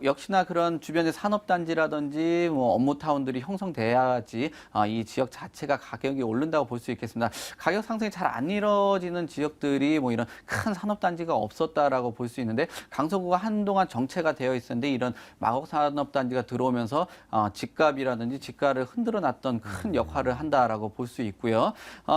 G: 역시나 그런 주변의 산업단지라든지 뭐 업무타운들이 형성돼야지 이 지역 자체가 가격이 오른다고 볼 수 있겠습니다. 가격 상승이 잘 안 이루어지는 지역들이 뭐 이런 큰 산업단지가 없었다라고 볼 수 있는데 강서구가 한동안 정체가 되어 있었는데 이런 마곡산업단지가 들어오면서 집값이라든지 집가를 흔들어 놨던 큰 역할을 한다라고 볼 수 있고요.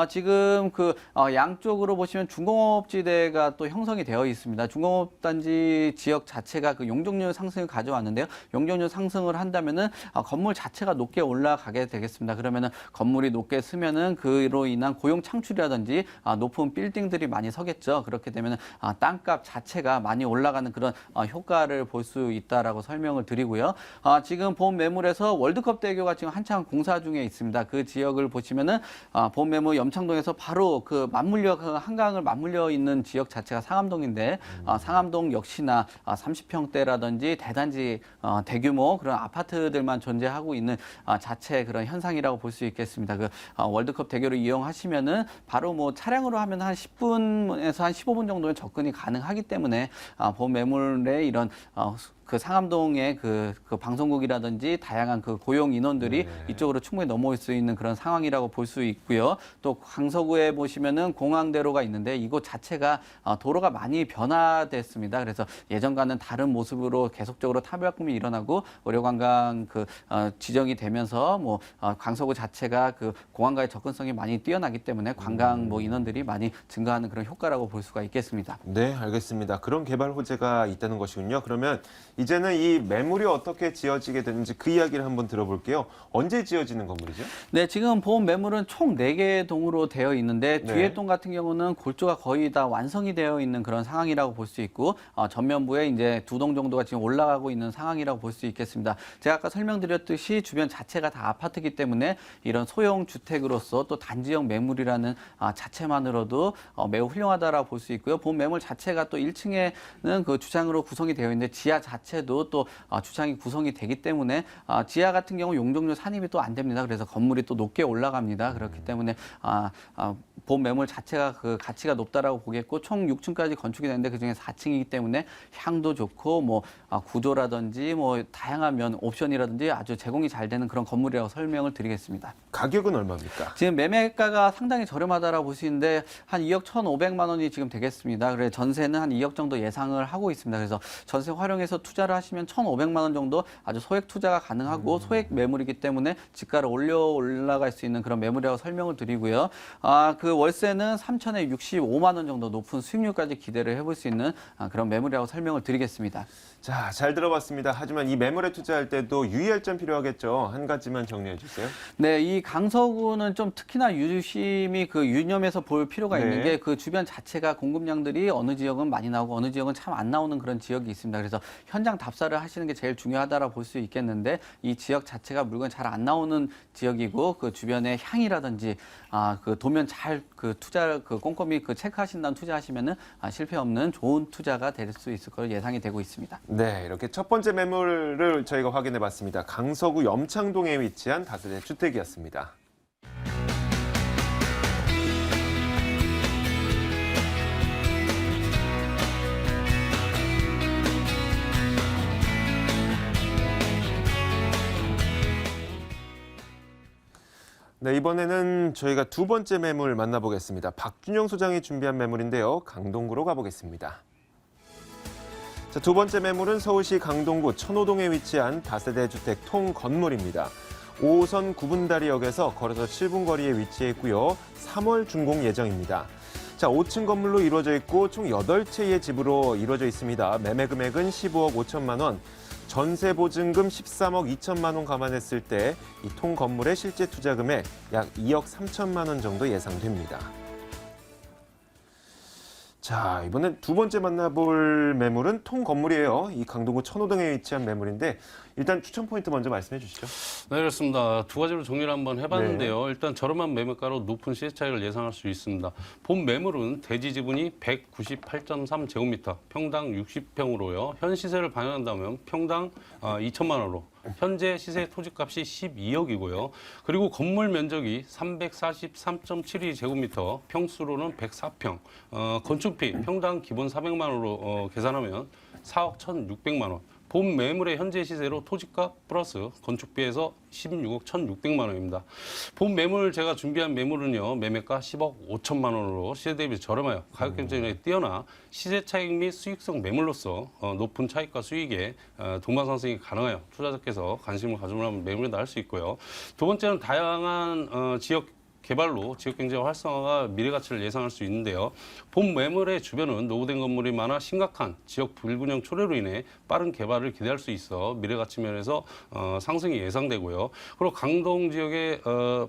G: 지금 그 양쪽으로 보시면 중공업지대가 또 형성이 되어 있습니다. 중공업단지 지역 자체가 그 용적률 상승을 가져왔는데요. 용적률 상승을 한다면은 건물 자체가 높게 올라가게 되겠습니다. 그러면은 건물이 높게 서면은 그로 인한 고용 창출이라든지 높은 빌딩들이 많이 서겠죠. 그렇게 되면은 땅값 자체가 많이 올라가는 그런 효과를 볼 수 있다라고 설명을 드리고요. 지금 본 매물에서 월드컵 대교가 지금 한창 공사 중에 있습니다. 그 지역을 보시면은 본 매물 염창동에서 바로 그 맞물려 그 한강을 맞물려 있는 지역 자체가 상암동인데 상암동 역시나 30평대라든지 대단지 대규모 그런 아파트들만 존재하고 있는 자체 그런 현상이라고 볼 수 있겠습니다. 그 월드컵 대교를 이용하시면은 바로 뭐 차량으로 하면 한 10분에서 한 15분 정도는 접근이 가능하기 때문에 본 매물의 이런 그 상암동의 그 방송국이라든지 다양한 그 고용 인원들이 이쪽으로 충분히 넘어올 수 있는 그런 상황이라고 볼 수 있고요. 또 강서구에 보시면은 공항대로가 있는데 이곳 자체가 도로가 많이 변화됐습니다. 그래서 예전과는 다른 모습으로 계속적으로 타박금이 일어나고 의료관광 그 지정이 되면서 뭐 강서구 자체가 그 공항과의 접근성이 많이 뛰어나기 때문에 관광 뭐 인원들이 많이 증가하는 그런 효과라고 볼 수가 있겠습니다.
A: 네, 알겠습니다. 그런 개발 호재가 있다는 것이군요. 그러면 이제는 이 매물이 어떻게 지어지게 되는지 그 이야기를 한번 들어볼게요. 언제 지어지는 건물이죠?
G: 네, 지금 본 매물은 총 4개의 동으로 되어 있는데
A: 네.
G: 뒤에 동 같은 경우는 골조가 거의 다 완성이 되어 있는 그런 상황이라고 볼 수 있고 전면부에 이제 2동 정도가 지금 올라가고 있는 상황이라고 볼 수 있겠습니다. 제가 아까 설명드렸듯이 주변 자체가 다 아파트이기 때문에 이런 소형 주택으로서 또 단지형 매물이라는 자체만으로도 매우 훌륭하다라고 볼 수 있고요. 본 매물 자체가 또 1층에는 그 주장으로 구성이 되어 있는데 지하 자체도 또 주창이 구성이 되기 때문에 지하 같은 경우 용적률 산입이 또 안 됩니다. 그래서 건물이 또 높게 올라갑니다. 그렇기 때문에 본 매물 자체가 그 가치가 높다라고 보겠고 총 6층까지 건축이 되는데 그중에 4층이기 때문에 향도 좋고 뭐 구조라든지 뭐 다양한 면 옵션이라든지 아주 제공이 잘 되는 그런 건물이라고 설명을 드리겠습니다.
A: 가격은 얼마입니까?
G: 지금 매매가가 상당히 저렴하다라고 볼 수 있는데 한 2억 1,500만 원이 지금 되겠습니다. 그래서 전세는 한 2억 정도 예상을 하고 있습니다. 그래서 전세 활용해서 투자를 하시면 1,500만 원 정도 아주 소액 투자가 가능하고 소액 매물이기 때문에 지가를 올라갈 수 있는 그런 매물이라고 설명을 드리고요. 그 월세는 3천에 65만 원 정도 높은 수익률까지 기대를 해볼 수 있는 그런 매물이라고 설명을 드리겠습니다.
A: 자, 잘 들어봤습니다. 하지만 이 매물에 투자할 때도 유의할 점 필요하겠죠. 한 가지만 정리해 주세요.
G: 네, 이 강서구는 좀 특히나 유심히 그 유념해서 볼 필요가 있는
A: 네.
G: 게 그 주변 자체가 공급량들이 어느 지역은 많이 나오고 어느 지역은 참 안 나오는 그런 지역이 있습니다. 그래서 현재 현장 답사를 하시는 게 제일 중요하다라고 볼 수 있겠는데 이 지역 자체가 물건이 잘 안 나오는 지역이고 그 주변의 향이라든지 그 도면 잘 그 투자 그 꼼꼼히 그 체크하신 다음 투자하시면은 실패 없는 좋은 투자가 될 수 있을 걸로 예상이 되고 있습니다.
A: 네, 이렇게 첫 번째 매물을 저희가 확인해 봤습니다. 강서구 염창동에 위치한 다세대 주택이었습니다. 네, 이번에는 저희가 두 번째 매물 만나보겠습니다. 박준영 소장이 준비한 매물인데요. 강동구로 가보겠습니다. 자, 두 번째 매물은 서울시 강동구 천호동에 위치한 다세대 주택 통 건물입니다. 5호선 구분다리역에서 걸어서 7분 거리에 위치해 있고요. 3월 준공 예정입니다. 자, 5층 건물로 이루어져 있고 총 8채의 집으로 이루어져 있습니다. 매매 금액은 15억 5천만 원. 전세 보증금 13억 2천만 원 감안했을 때 이 통 건물의 실제 투자 금액 약 2억 3천만 원 정도 예상됩니다. 자, 이번엔 두 번째 만나볼 매물은 통 건물이에요. 이 강동구 천호동에 위치한 매물인데 일단 추천 포인트 먼저 말씀해 주시죠.
F: 네, 그렇습니다. 두 가지로 정리를 한번 해봤는데요. 일단 저렴한 매매가로 높은 시세 차익을 예상할 수 있습니다. 본 매물은 대지 지분이 198.3제곱미터, 평당 60평으로요. 현 시세를 반영한다면 평당 2천만 원으로. 현재 시세 토지값이 12억이고요. 그리고 건물 면적이 343.72제곱미터, 평수로는 104평, 건축비 평당 기본 400만 원으로 계산하면 4억 1,600만 원. 본 매물의 현재 시세로 토지값 플러스 건축비에서 16억 1,600만 원입니다. 본 매물 제가 준비한 매물은요. 매매가 10억 5천만 원으로 시세 대비 저렴하여 가격 경쟁력이 뛰어나 시세 차익 및 수익성 매물로서 높은 차익과 수익에 동반상승이 가능하여 투자자께서 관심을 가지면 매물이다 할 수 있고요. 두 번째는 다양한 지역 개발로 지역경제 활성화가 미래가치를 예상할 수 있는데요. 본 매물의 주변은 노후된 건물이 많아 심각한 지역 불균형 초래로 인해 빠른 개발을 기대할 수 있어 미래가치 면에서 상승이 예상되고요. 그리고 강동 지역의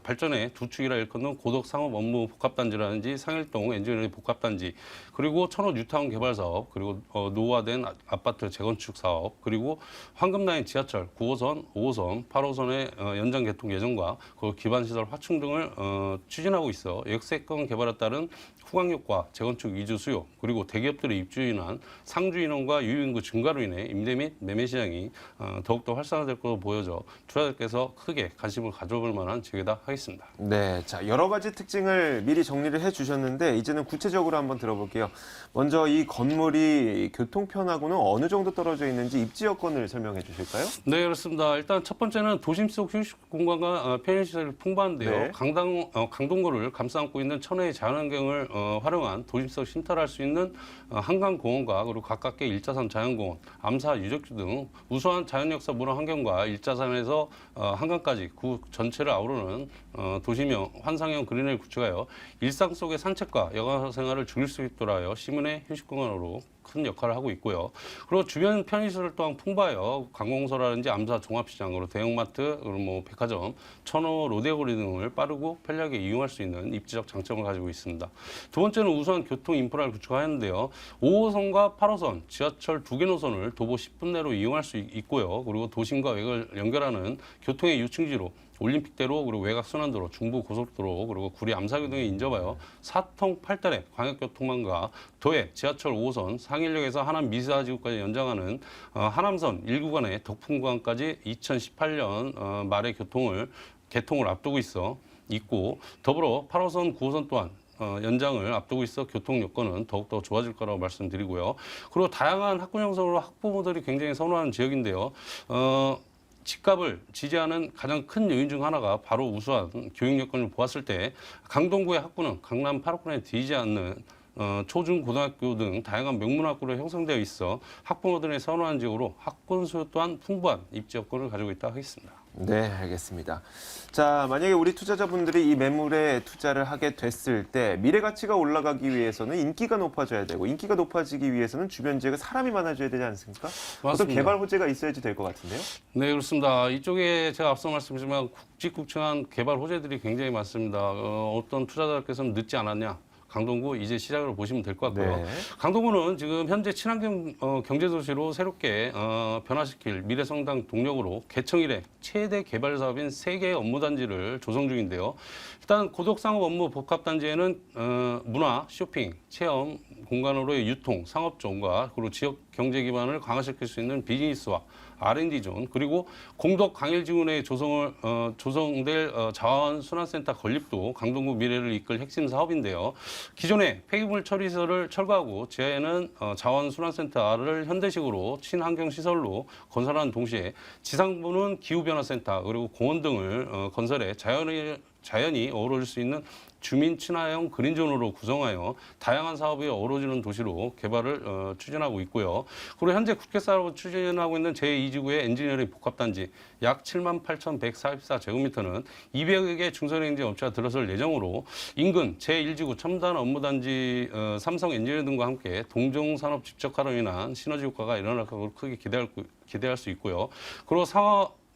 F: 발전에 두 축이라 일컫는 고덕 상업 업무 복합단지라든지 상일동 엔지니어링 복합단지, 그리고 천호 뉴타운 개발 사업, 그리고 노후화된 아파트 재건축 사업, 그리고 황금라인 지하철 9호선, 5호선, 8호선의 연장 개통 예정과 그 기반시설 확충 등을 추진하고 있어 역세권 개발에 따른 후광효과, 재건축 이주 수요, 그리고 대기업들의 입주에 인한 상주 인원과 유인구 증가로 인해 임대 및 매매 시장이 더욱더 활성화될 것으로 보여져 투자자께서 크게 관심을 가져볼 만한 지역이다 하겠습니다.
A: 네, 자, 여러 가지 특징을 미리 정리를 해주셨는데 이제는 구체적으로 한번 들어볼게요. 먼저 이 건물이 교통편하고는 어느 정도 떨어져 있는지 입지 여건을 설명해 주실까요?
F: 네, 그렇습니다. 일단 첫 번째는 도심 속 휴식 공간과 편의시설이 풍부한데요.
A: 네.
F: 강동구를 감싸안고 있는 천혜의 자연환경을 활용한 도심 속 쉼터를 할 수 있는 한강공원과 그리고 가깝게 일자산 자연공원, 암사 유적지 등 우수한 자연역사 문화 환경과 일자산에서 한강까지 구 전체를 아우르는 도시명 환상형 그린을 구축하여 일상 속의 산책과 여가 생활을 즐길 수 있도록 하여 시민의 휴식공간으로 큰 역할을 하고 있고요. 그리고 주변 편의시설 또한 풍부하여 관공서라든지 암사 종합시장으로 대형마트, 그리고 뭐 백화점, 천호 로데오거리 등을 빠르고 편리하게 이용할 수 있는 입지적 장점을 가지고 있습니다. 두 번째는 우수한 교통 인프라를 구축하였는데요. 5호선과 8호선, 지하철 2개 노선을 도보 10분 내로 이용할 수 있고요. 그리고 도심과 외곽을 연결하는 교통의 유층지로 올림픽대로, 그리고 외곽순환도로, 중부고속도로, 그리고 구리 암사교 등에 인접하여 4통 8달의 광역교통망과 도해, 지하철 5호선, 상일역에서 하남 미사지구까지 연장하는 하남선 1구간의 덕풍구간까지 2018년 말에 개통을 앞두고 있고, 더불어 8호선, 9호선 또한 연장을 앞두고 있어 교통 여건은 더욱더 좋아질 거라고 말씀드리고요. 그리고 다양한 학군 형성으로 학부모들이 굉장히 선호하는 지역인데요. 집값을 지지하는 가장 큰 요인 중 하나가 바로 우수한 교육 여건을 보았을 때 강동구의 학군은 강남 8호권에 뒤지지 않는 초중 고등학교 등 다양한 명문학교로 형성되어 있어 학부모들의 선호하는 지역으로 학군 수요 또한 풍부한 입지 여건을 가지고 있다 하겠습니다.
A: 네, 알겠습니다. 자, 만약에 우리 투자자분들이 이 매물에 투자를 하게 됐을 때 미래 가치가 올라가기 위해서는 인기가 높아져야 되고, 인기가 높아지기 위해서는 주변 지역에 사람이 많아져야 되지 않습니까?
F: 맞습니다.
A: 어떤 개발 호재가 있어야지 될 것 같은데요?
F: 네, 그렇습니다. 이쪽에 제가 앞서 말씀드렸지만 굵직굵직한 개발 호재들이 굉장히 많습니다. 어떤 투자자께서는 늦지 않았냐, 강동구 이제 시작으로 보시면 될 것 같고요.
A: 네.
F: 강동구는 지금 현재 친환경 경제도시로 새롭게 변화시킬 미래성장 동력으로 개청 이래 최대 개발 사업인 3개의 업무단지를 조성 중인데요. 일단 고덕상업 업무 복합단지에는 문화, 쇼핑, 체험 공간으로의 유통, 상업존과 그리고 지역 경제 기반을 강화시킬 수 있는 비즈니스와 R&D존 그리고 공덕 강일지구내에 조성될 자원순환센터 건립도 강동구 미래를 이끌 핵심 사업인데요. 기존의 폐기물 처리시설을 철거하고 지하에는 자원순환센터를 현대식으로 친환경 시설로 건설하는 동시에 지상부는 기후변화센터 그리고 공원 등을 건설해 자연이 어우러질 수 있는 주민 친화형 그린존으로 구성하여 다양한 사업이 어우러지는 도시로 개발을 추진하고 있고요. 그리고 현재 국회 사업을 추진하고 있는 제2지구의 엔지니어링 복합단지 약 78,144제곱미터는 200여 개 중소행정 업체가 들어설 예정으로 인근 제1지구 첨단 업무단지 삼성 엔지니어 등과 함께 동종산업 집적화로 인한 시너지 효과가 일어날 것으로 크게 기대할 수 있고요. 그리고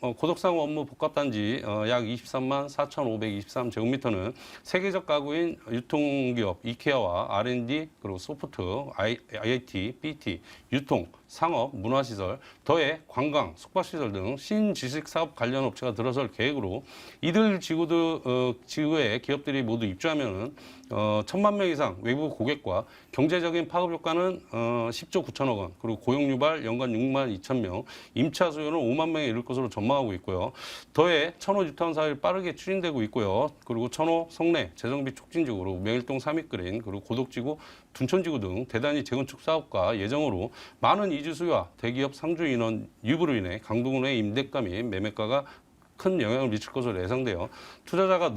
F: 고덕상업 업무 복합단지 약 23만 4,523제곱미터는 세계적 가구인 유통기업 이케아와 R&D 그리고 소프트, IT, BT, 유통, 상업, 문화시설, 더해 관광, 숙박시설 등 신지식사업 관련 업체가 들어설 계획으로 이들 지구의 기업들이 모두 입주하면은 1,000만 명 이상 외부 고객과 경제적인 파급 효과는 10조 9천억 원, 그리고 고용 유발 연간 6만 2천 명, 임차 수요는 5만 명에 이를 것으로 전망하고 있고요. 더해 천호 뉴타운 사업이 빠르게 추진되고 있고요. 그리고 천호, 성내, 재정비 촉진지구로 명일동 삼익그린, 그리고 고덕지구, 둔촌지구 등 대단히 재건축 사업과 예정으로 많은 이주 수요와 대기업 상주 인원 유입으로 인해 강동구 내 임대가 및 매매가가 큰 영향을 미칠 것으로 예상되어 투자 가치가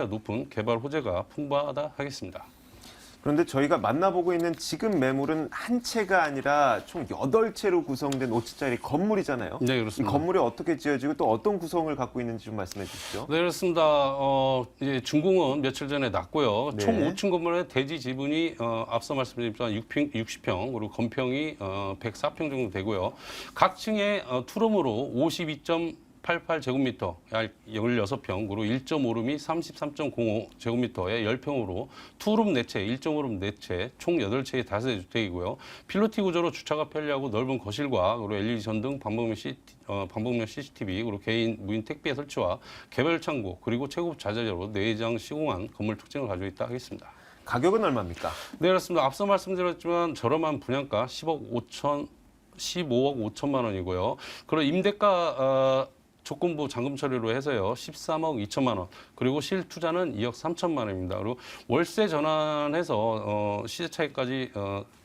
F: 높은 개발 호재가 풍부하다 하겠습니다.
A: 그런데 저희가 만나보고 있는 지금 매물은 한 채가 아니라 총 8채로 구성된 5층짜리 건물이잖아요.
F: 네,
A: 이
F: 그렇습니다.
A: 건물이 어떻게 지어지고 또 어떤 구성을 갖고 있는지 좀 말씀해 주시죠.
F: 네, 그렇습니다. 이제 준공은 며칠 전에 났고요.
A: 네.
F: 총 5층 건물의 대지 지분이 앞서 말씀드렸지만 60평, 그리고 건평이 104평 정도 되고요. 각 층에 투룸으로 82.88제곱미터, 약 16평, 그리고 1.5룸이 33.05제곱미터에 10평으로 투룸 4채, 1.5룸 4채, 총 8채의 다세대 주택이고요. 필로티 구조로 주차가 편리하고 넓은 거실과 그리고 LED 전등, 방범용 CCTV, 그리고 개인 무인 택배 설치와 개별 창고, 그리고 최고급 자재로 내장 시공한 건물 특징을 가지고 있다 하겠습니다.
A: 가격은 얼마입니까?
F: 네, 그렇습니다. 앞서 말씀드렸지만 저렴한 분양가 15억 5천만 원이고요. 그리고 임대가 조건부 잔금 처리로 해서요 13억 2천만 원, 그리고 실투자는 2억 3천만 원입니다. 그리고 월세 전환해서 시세 차익까지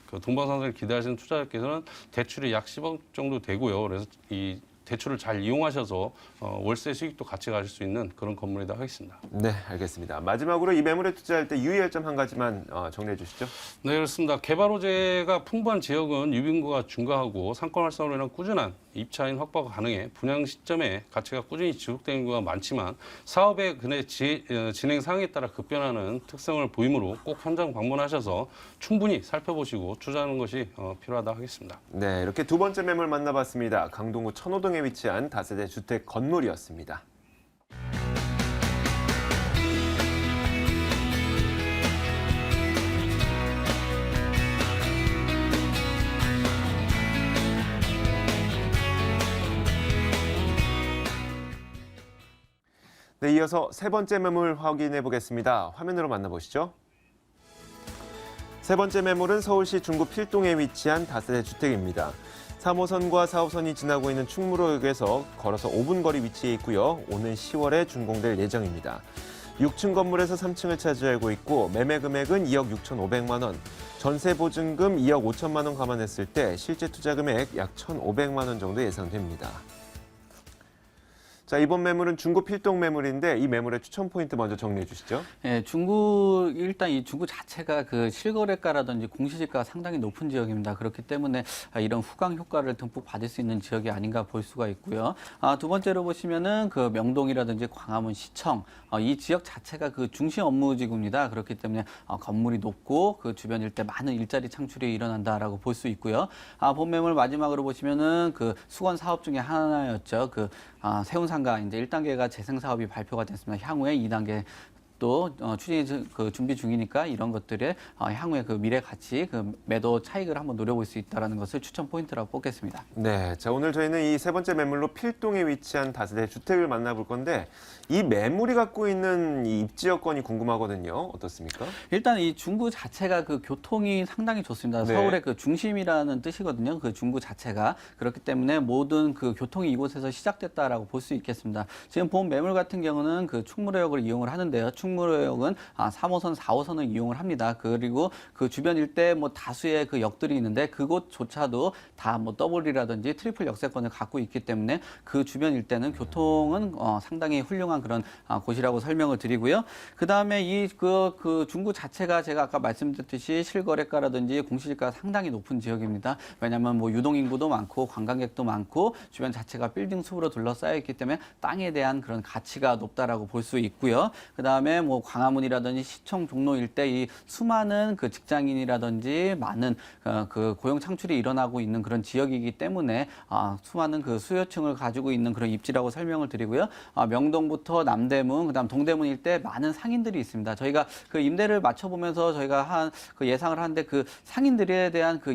F: 그 동방상승을 기대하시는 투자자께서는 대출이 약 10억 정도 되고요. 그래서 이 대출을 잘 이용하셔서 월세 수익도 같이 가실 수 있는 그런 건물이다 하겠습니다.
A: 네, 알겠습니다. 마지막으로 이 매물에 투자할 때 유의할 점 한 가지만 정리해 주시죠.
F: 네, 그렇습니다. 개발 호재가 풍부한 지역은 유빈구가 증가하고 상권 활성화로 인한 꾸준한 입차인 확보가 가능해 분양 시점에 가치가 꾸준히 지속되는 경우가 많지만 사업의 진행 상황에 따라 급변하는 특성을 보이므로 꼭 현장 방문하셔서 충분히 살펴보시고 투자하는 것이 필요하다 하겠습니다.
A: 네, 이렇게 두 번째 매물 만나봤습니다. 강동구 천호동에 위치한 다세대 주택 건물이었습니다. 네, 이어서 세 번째 매물 확인해 보겠습니다. 화면으로 만나보시죠. 세 번째 매물은 서울시 중구 필동에 위치한 다세대 주택입니다. 3호선과 4호선이 지나고 있는 충무로역에서 걸어서 5분 거리 위치해 있고요. 오는 10월에 준공될 예정입니다. 6층 건물에서 3층을 차지하고 있고 매매 금액은 2억 6,500만 원, 전세 보증금 2억 5천만 원 감안했을 때 실제 투자 금액 약 1,500만 원 정도 예상됩니다. 자, 이번 매물은 중구 필동 매물인데 이 매물의 추천 포인트 먼저 정리해 주시죠.
G: 예, 일단 이 중구 자체가 그 실거래가라든지 공시지가가 상당히 높은 지역입니다. 그렇기 때문에 이런 후광 효과를 듬뿍 받을 수 있는 지역이 아닌가 볼 수가 있고요. 두 번째로 보시면은 그 명동이라든지 광화문 시청, 이 지역 자체가 그 중심 업무지구입니다. 그렇기 때문에 건물이 높고 그 주변 일대 많은 일자리 창출이 일어난다라고 볼 수 있고요. 본 매물 마지막으로 보시면은 그 수건 사업 중에 하나였죠. 그 세운상가 이제 1단계가 재생 사업이 발표가 됐습니다. 향후에 2단계 건축도 추진 준비 중이니까 이런 것들의 향후에 그 미래 가치, 그 매도 차익을 한번 노려볼 수 있다는 것을 추천 포인트라고 뽑겠습니다.
A: 네, 자 오늘 저희는 이 세 번째 매물로 필동에 위치한 다세대 주택을 만나볼 건데 이 매물이 갖고 있는 이 입지 여건이 궁금하거든요. 어떻습니까?
G: 일단 이 중구 자체가 그 교통이 상당히 좋습니다.
A: 네.
G: 서울의 그 중심이라는 뜻이거든요. 그 중구 자체가 그렇기 때문에 모든 그 교통이 이곳에서 시작됐다라고 볼 수 있겠습니다. 지금 본 매물 같은 경우는 그 충무로역을 이용을 하는데요. 충무로역은 3호선, 4호선을 이용을 합니다. 그리고 그 주변 일대 뭐 다수의 그 역들이 있는데 그곳조차도 다 뭐 더블이라든지 트리플 역세권을 갖고 있기 때문에 그 주변 일대는 교통은 상당히 훌륭한 그런 곳이라고 설명을 드리고요. 그 다음에 이 그 중구 자체가 제가 아까 말씀드렸듯이 실거래가라든지 공시지가가 상당히 높은 지역입니다. 왜냐하면 뭐 유동인구도 많고 관광객도 많고 주변 자체가 빌딩 숲으로 둘러싸여 있기 때문에 땅에 대한 그런 가치가 높다라고 볼 수 있고요. 그 다음에 뭐 광화문이라든지 시청 종로 일대 이 수많은 그 직장인이라든지 많은 그 고용 창출이 일어나고 있는 그런 지역이기 때문에 수많은 그 수요층을 가지고 있는 그런 입지라고 설명을 드리고요. 명동부터 남대문, 그다음 동대문 일대 많은 상인들이 있습니다. 저희가 그 임대를 맞춰보면서 저희가 그 예상을 하는데 그 상인들에 대한 그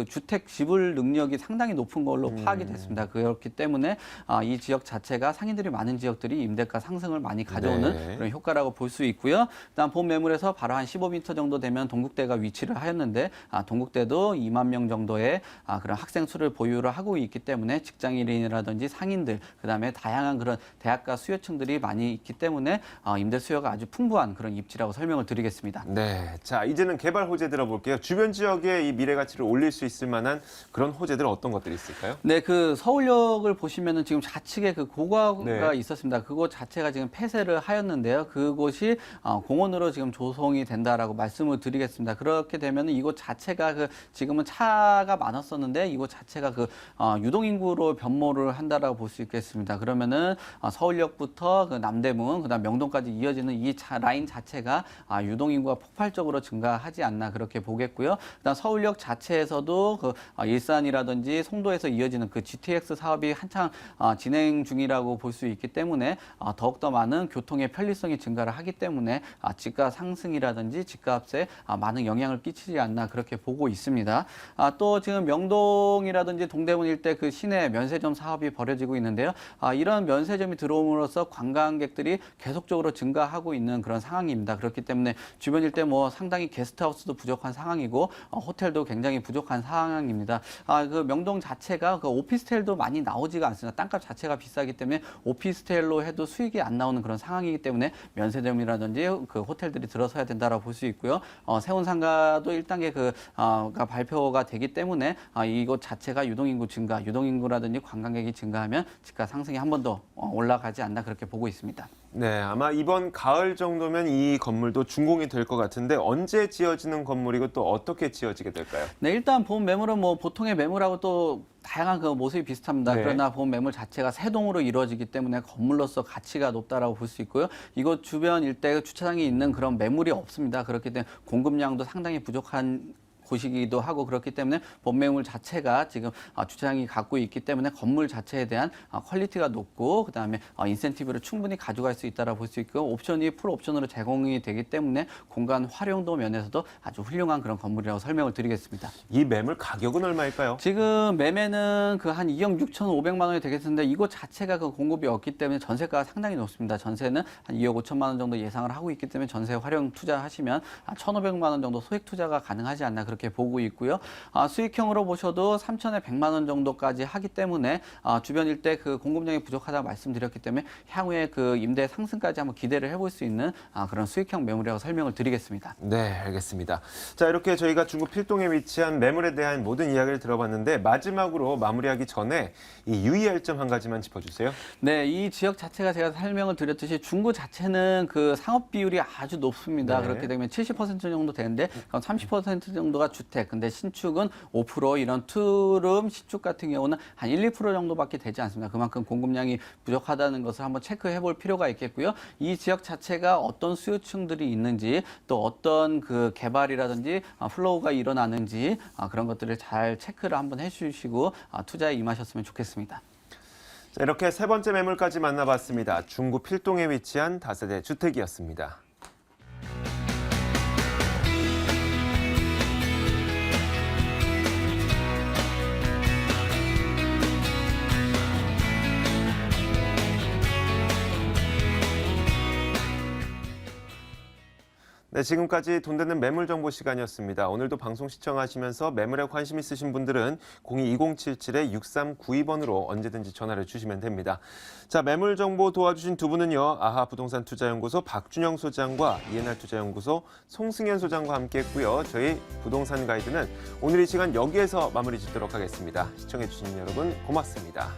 G: 주택 지불 능력이 상당히 높은 걸로 파악이 됐습니다. 그렇기 때문에 이 지역 자체가 상인들이 많은 지역들이 임대가 상승을 많이 가져오는
A: 네.
G: 그런 효과라고 볼 수 있고요. 그다음 본 매물에서 바로 한 15m 정도 되면 동국대가 위치를 하였는데 동국대도 2만 명 정도의 그런 학생 수를 보유를 하고 있기 때문에 직장인이라든지 상인들, 그다음에 다양한 그런 대학가 수요층들이 많이 있기 때문에 임대 수요가 아주 풍부한 그런 입지라고 설명을 드리겠습니다.
A: 네, 자 이제는 개발 호재 들어볼게요. 주변 지역에 이 미래 가치를 올릴 수 있을 만한 그런 호재들 어떤 것들이 있을까요?
G: 네, 그 서울역을 보시면은 지금 좌측에 그 고가가
A: 네.
G: 있었습니다. 그곳 자체가 지금 폐쇄를 하였는데요. 그곳이 공원으로 지금 조성이 된다라고 말씀을 드리겠습니다. 그렇게 되면은 이곳 자체가 지금은 차가 많았었는데 이곳 자체가 유동인구로 변모를 한다라고 볼 수 있겠습니다. 그러면은 서울역부터 그 남대문, 그다음 명동까지 이어지는 이 라인 자체가 유동인구가 폭발적으로 증가하지 않나 그렇게 보겠고요. 그다음 서울역 자체에서도 일산이라든지 송도에서 이어지는 그 GTX 사업이 한창 진행 중이라고 볼 수 있기 때문에 더욱더 많은 교통의 편리성이 증가를 하기 때문에 집가 상승이라든지 집값에 많은 영향을 끼치지 않나 그렇게 보고 있습니다. 또 지금 명동이라든지 동대문 일대 그 시내 면세점 사업이 벌어지고 있는데요. 이런 면세점이 들어옴으로써 관광객들이 계속적으로 증가하고 있는 그런 상황입니다. 그렇기 때문에 주변 일대 뭐 상당히 게스트하우스도 부족한 상황이고 호텔도 굉장히 부족한 상황입니다. 그 명동 자체가 그 오피스텔도 많이 나오지가 않습니다. 땅값 자체가 비싸기 때문에 오피스텔로 해도 수익이 안 나오는 그런 상황이기 때문에 면세점이라든지 그 호텔들이 들어서야 된다라고 볼 수 있고요. 세운상가도 1단계 가 발표가 되기 때문에 이곳 자체가 유동인구 증가, 유동인구라든지 관광객이 증가하면 집가 상승이 한 번 더 올라가지 않나 그렇게 보고 있습니다.
A: 네, 아마 이번 가을 정도면 이 건물도 준공이 될 것 같은데 언제 지어지는 건물이고 또 어떻게 지어지게 될까요?
G: 네, 일단 본 매물은 뭐 보통의 매물하고 또 다양한 그 모습이 비슷합니다.
A: 네.
G: 그러나 본 매물 자체가 세 동으로 이루어지기 때문에 건물로서 가치가 높다라고 볼 수 있고요. 이곳 주변 일대 주차장이 있는 그런 매물이 없습니다. 그렇기 때문에 공급량도 상당히 부족한 곳이기도 하고 그렇기 때문에 본 매물 자체가 지금 주차장이 갖고 있기 때문에 건물 자체에 대한 퀄리티가 높고 그다음에 인센티브를 충분히 가져갈 수 있다라고 볼 수 있고 옵션이 풀 옵션으로 제공이 되기 때문에 공간 활용도 면에서도 아주 훌륭한 그런 건물이라고 설명을 드리겠습니다.
A: 이 매물 가격은 얼마일까요?
G: 지금 매매는 그 한 2억 6,500만 원이 되겠는데 이곳 자체가 그 공급이 없기 때문에 전세가가 상당히 높습니다. 전세는 한 2억 5천만 원 정도 예상을 하고 있기 때문에 전세 활용 투자하시면 1,500만 원 정도 소액 투자가 가능하지 않나 그렇게 보고 있고요. 수익형으로 보셔도 3천에 100만 원 정도까지 하기 때문에 주변 일대 그 공급량이 부족하다고 말씀드렸기 때문에 향후에 그 임대 상승까지 한번 기대를 해볼 수 있는 그런 수익형 매물이라고 설명을 드리겠습니다.
A: 네, 알겠습니다. 자, 이렇게 저희가 중구 필동에 위치한 매물에 대한 모든 이야기를 들어봤는데 마지막으로 마무리하기 전에 이 유의할 점 한 가지만 짚어주세요.
G: 네, 이 지역 자체가 제가 설명을 드렸듯이 중구 자체는 그 상업 비율이 아주 높습니다.
A: 네.
G: 그렇게 되면 70% 정도 되는데 30% 정도가 주택, 근데 신축은 5% 이런 투룸 신축 같은 경우는 한 1, 2% 정도밖에 되지 않습니다. 그만큼 공급량이 부족하다는 것을 한번 체크해 볼 필요가 있겠고요. 이 지역 자체가 어떤 수요층들이 있는지 또 어떤 그 개발이라든지 플로우가 일어나는지 그런 것들을 잘 체크를 한번 해주시고 투자에 임하셨으면 좋겠습니다.
A: 자, 이렇게 세 번째 매물까지 만나봤습니다. 중구 필동에 위치한 다세대 주택이었습니다. 네, 지금까지 돈 되는 매물 정보 시간이었습니다. 오늘도 방송 시청하시면서 매물에 관심 있으신 분들은 02-2077-6392번으로 언제든지 전화를 주시면 됩니다. 자, 매물 정보 도와주신 두 분은요. 아하 부동산 투자연구소 박준영 소장과 이해날 투자연구소 송승현 소장과 함께했고요. 저희 부동산 가이드는 오늘 이 시간 여기에서 마무리 짓도록 하겠습니다. 시청해주신 여러분 고맙습니다.